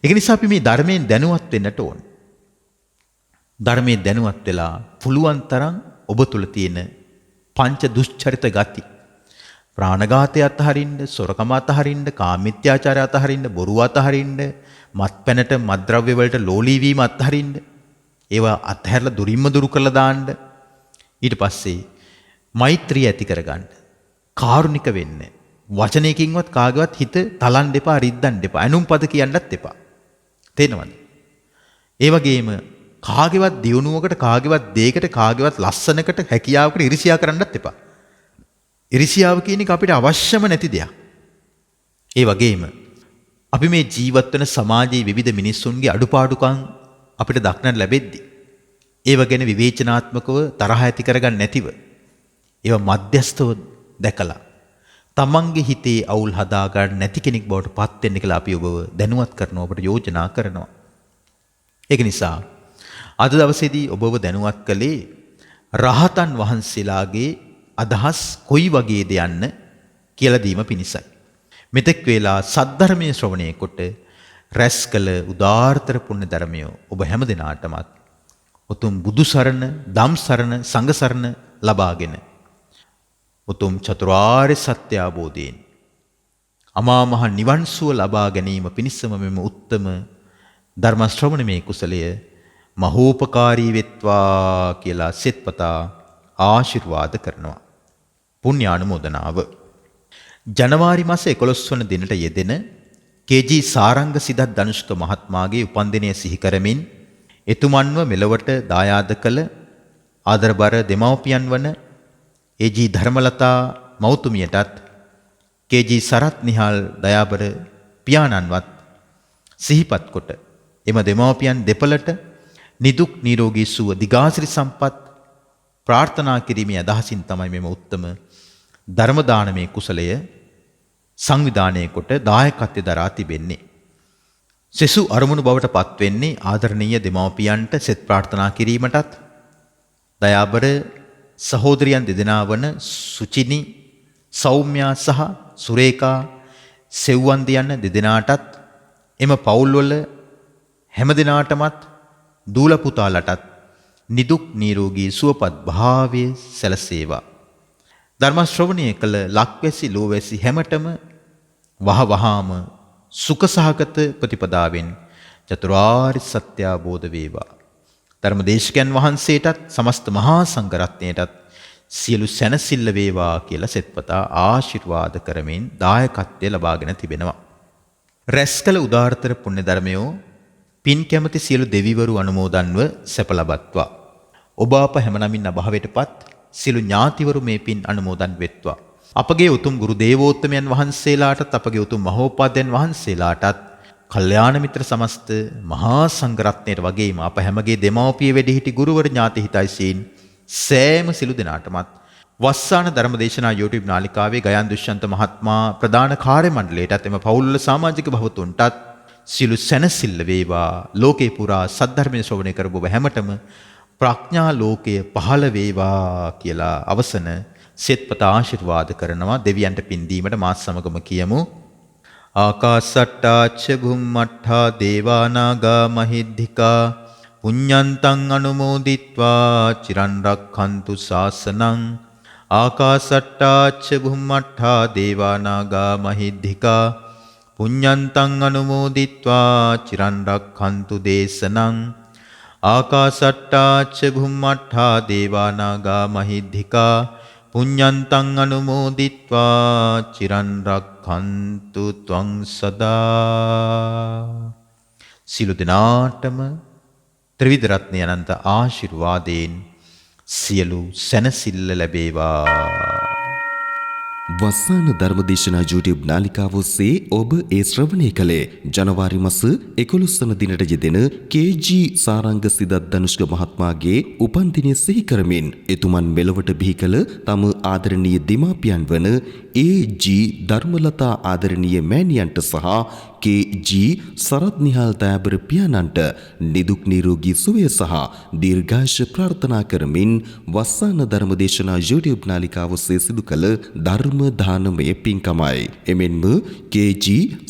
S2: ඒක නිසා අපි මේ ධර්මයෙන් දැනුවත් වෙන්නට ඕන. ධර්මයෙන් දැනුවත් වෙලා පුළුවන් තරම් ඔබ තුල තියෙන පංච දුෂ්චරිත ගති ප්‍රාණඝාතය අතහරින්න, සොරකම අතහරින්න, කාමමිත්‍යාචාරය අතහරින්න, බොරුව අතහරින්න, මත්පැනට මත්ද්‍රව්‍ය වලට ලෝලී වීම අතහරින්න. ඒවා අතහැරලා දුරින්ම දුරු කරලා දාන්න. ඊට පස්සේ මෛත්‍රිය ඇති කරගන්න. කාරුණික වෙන්න. වචනයකින්වත් කාගේවත් හිත තලන්න එපා, රිද්දන්න එපා. අනුම්පද කියන්නත් එපා. තේනවද? ඒ වගේම කාගේවත් දියුණුවකට, කාගේවත් දෙයකට, කාගේවත් ලස්සනකට, හැකියාවකට ඉරිසියා කරන්නත් එපා. ඉරිසියාව කියන එක අපිට අවශ්‍යම නැති දෙයක්. ඒ වගේම අපි මේ ජීවත් වෙන සමාජයේ විවිධ මිනිස්සුන්ගේ අඩුපාඩුකම් අපිට දක්නට ලැබෙද්දී ඒව ගැන විවේචනාත්මකව තරහ ඇති කරගන්න නැතිව ඒවා මධ්‍යස්තව දැකලා තමන්ගේ හිතේ අවුල් හදා ගන්න නැති කෙනෙක් බවට පත් වෙන්න කියලා අපි ඔබව දැනුවත් කරනවා, ඔබට යෝජනා කරනවා. ඒක නිසා අද දවසේදී ඔබව දැනුවත් කළේ රහතන් වහන්සේලාගේ අදහස් කොයි වගේද යන්න කියලා දීම පිණිසයි. මෙතෙක් වේලා සද්ධර්මයේ ශ්‍රවණය කොට රැස් කළ උදාාරතර පුණ්‍ය ධර්මය ඔබ හැම දිනාටමත් උතුම් බුදු සරණ, ධම් සරණ, සංඝ සරණ ලබාගෙන උතුම් චතුරාර්ය සත්‍ය අවබෝධයෙන් අමා මහ නිවන් සුව ලබා ගැනීම පිණිසම මෙම උත්තම ධර්ම ශ්‍රවණමේ කුසලය මහෝපකාරී වෙත්වා කියලා සෙත්පතා ආශිර්වාද කරනවා. පුණ්‍යානුමෝදනාව. ජනවාරි මාස 11 වන දිනට යෙදෙන කේ.ජී. සාරංග සිදත් ධනුෂ්ක මහත්මයාගේ උපන්දිනය සිහි කරමින් එතුමන්ව මෙලොවට දායාද කළ ආදරබර දෙමව්පියන් වන ඒ.ජී. ධර්මලතා මෞතුමියටත් කේ.ජී. සරත් නිහාල් දයාබර පියාණන්වත් සිහිපත් කොට එම දෙමාපියන් දෙපළට නිදුක් නිරෝගී සුව දිගාසිරි සම්පත් ප්‍රාර්ථනා කිරීමේ අදහසින් තමයි මෙම උත්තම ධර්ම දානමේ කුසලය සංවිධානය කොට දායකත්වය දරා තිබෙන්නේ. සෙසු අරමුණු බවට පත් වෙන්නේ ආදරණීය දෙමාපියන්ට සෙත් ප්‍රාර්ථනා කිරීමටත් දයාබර සහෝදරියන් දෙදෙනා වන සුචිනි සෞම්‍යා සහ සුරේකා සෙව්වන්දි යන දෙදෙනාටත් එම පවුල්වල හැම දිනාටමත් දූල පුතාලටත් නිදුක් නිරෝගී සුවපත් භාවය සැලසේවා. ධර්ම ශ්‍රවණය කළ ලක්වැසි ලෝවැසි හැමතෙම වහවහාම සුඛ සහගත ප්‍රතිපදාවෙන් චතුරාර්ය සත්‍ය අවබෝධ වේවා. ධර්මදේශකයන් වහන්සේටත් සමස්ත මහා සංඝරත්නයටත් සියලු සැනසෙල්ල වේවා කියලා සෙත්පතා ආශිර්වාද කරමින් දායකත්වය ලබාගෙන තිබෙනවා. රැස්කල උදාාරතර පුණ්‍ය ධර්මයෝ පින් කැමති සියලු දෙවිවරු අනුමෝදන්ව සැප ලබත්වා. ඔබ අප හැමනමින් අභාවයටපත් සියලු ඥාතිවරු මේ පින් අනුමෝදන් වෙත්වා. අපගේ උතුම් ගුරු දේවෝත්තමයන් වහන්සේලාටත් අපගේ උතුම් මහෝපාද්‍යයන් වහන්සේලාටත් කල්යාණ මිත්‍ර සමස්ත මහා සංඝරත්නයට වගේම අප හැමගේ දෙමව්පිය වැඩිහිටි ගුරුවර ඥාති හිතයිසීන් සෑම සිළු දෙනාටමත් වස්සාන ධර්මදේශනා YouTube නාලිකාවේ ගයන් දුෂ්‍යන්ත මහත්මයා ප්‍රධාන කාර්ය මණ්ඩලයටත් එම පවුල්වල සමාජික භවතුන්ටත් සිළු සැනසෙල්ල වේවා. ලෝකේ පුරා සද්ධර්මයේ ශ්‍රවණය කරපු ඔබ හැමතෙම ප්‍රඥා ලෝකය පහළ වේවා කියලා අවසන සෙත්පත ආශිර්වාද කරනවා. දෙවියන්ට පින් දීමට මාත් සමගම කියමු. ආකාසට්ටා ච භුම්මට්ඨා දේවා නාග මහිද්దికා පුඤ්ඤන්තං අනුමෝදිත්වා චිරන් රක්ඛන්තු ශාසනං. ආකාසට්ටා ච භුම්මට්ඨා දේවා නාග මහිද්దికා පුඤ්ඤන්තං අනුමෝදිත්වා චිරන් රක්ඛන්තු දේශනං. ආකාසට්ටා ච භුම්මට්ඨා දේවා නාග මහිද්దికා පුඤ්ඤන්තං අනුමෝදිත්වා චිරන් රක්ඛන්තු ත්වං සදා. සිළු දිනාටම ත්‍රිවිධ රත්නය අනන්ත ආශිර්වාදයෙන් සියලු සැනසෙල්ල ලැබේවා.
S1: වස්සාන ධර්මදේශනා YouTube නාලිකාව ඔස්සේ ඔබ ඒ ශ්‍රවණය කළේ ජනවාරි මාස 11 වන දිනට යෙදෙන KG සාරංග සිදත් ධනුෂ්ක මහත්මයාගේ උපන්දිනය සිහි කරමින් එතුමන් මෙලොවට බිහි කළ තම ආදරණීය දීමාපියන් වන AG ධර්මලතා ආදරණීය මෑණියන්ට සහ KG සරත් නිහාල් දයාබර පියාණන්ට නිදුක් නිරෝගී සුවය සහ දීර්ඝායුෂ ප්‍රාර්ථනා කරමින් වස්සාන ධර්මදේශනා YouTube නාලිකාව ඔස්සේ සිදු කළ ධර්ම දානමය පින්කමයි. එමෙන්ම KG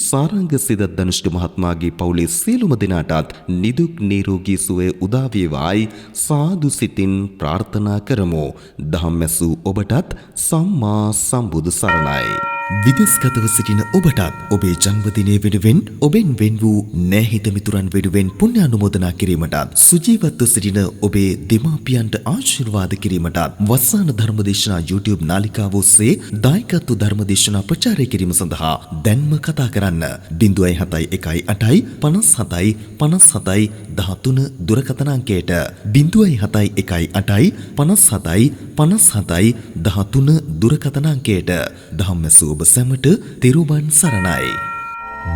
S1: සාරංග සිදත් ධනුෂ්ක මහත්මයාගේ පවුලේ සියලුම දෙනාටත් නිදුක් නිරෝගී සුවය උදා වේවායි සාදු සිතින් ප්‍රාර්ථනා කරමු. ධම්මසු ඔබටත් සම්මා සම්බුදු සරණයි. විදේශගතව සිටින ඔබටත් ඔබේ ජන්මදිනය වෙනුවෙන් ඔබෙන් වෙන් වූ නැහිත මිතුරන් වෙනුවෙන් පුණ්‍ය අනුමෝදනා කිරීමටත් සුජීවත්ව සිටින ඔබේ දෙමාපියන්ට ආශිර්වාද කිරීමටත් වස්සාන ධර්මදේශනා YouTube නාලිකාව ඔස්සේ දායකත්ව ධර්මදේශනා ප්‍රචාරය කිරීම සඳහා දැන්ම කතා කරන්න 071 57 57 13 දුරකථන අංකයට 071 57 57 13 දුරකථන අංකයට ධම්මසු ඔබ සැමට තෙරුවන් සරණයි.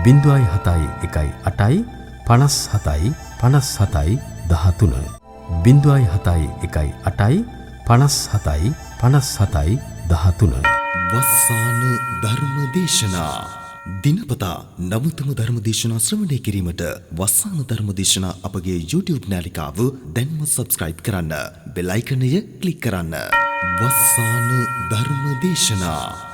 S3: 071 8 57 57 13 071 8 57 57 13.
S1: වස්සාන ධර්ම දේශනා දිනපතා නවතම ධර්ම දේශනා ශ්‍රවණය කිරීමට වස්සාන ධර්ම දේශනා අපගේ YouTube නාලිකාව දැන්ම subscribe කරන්න. බෙල් අයිකනය ක්ලික් කරන්න. වස්සාන ධර්ම දේශනා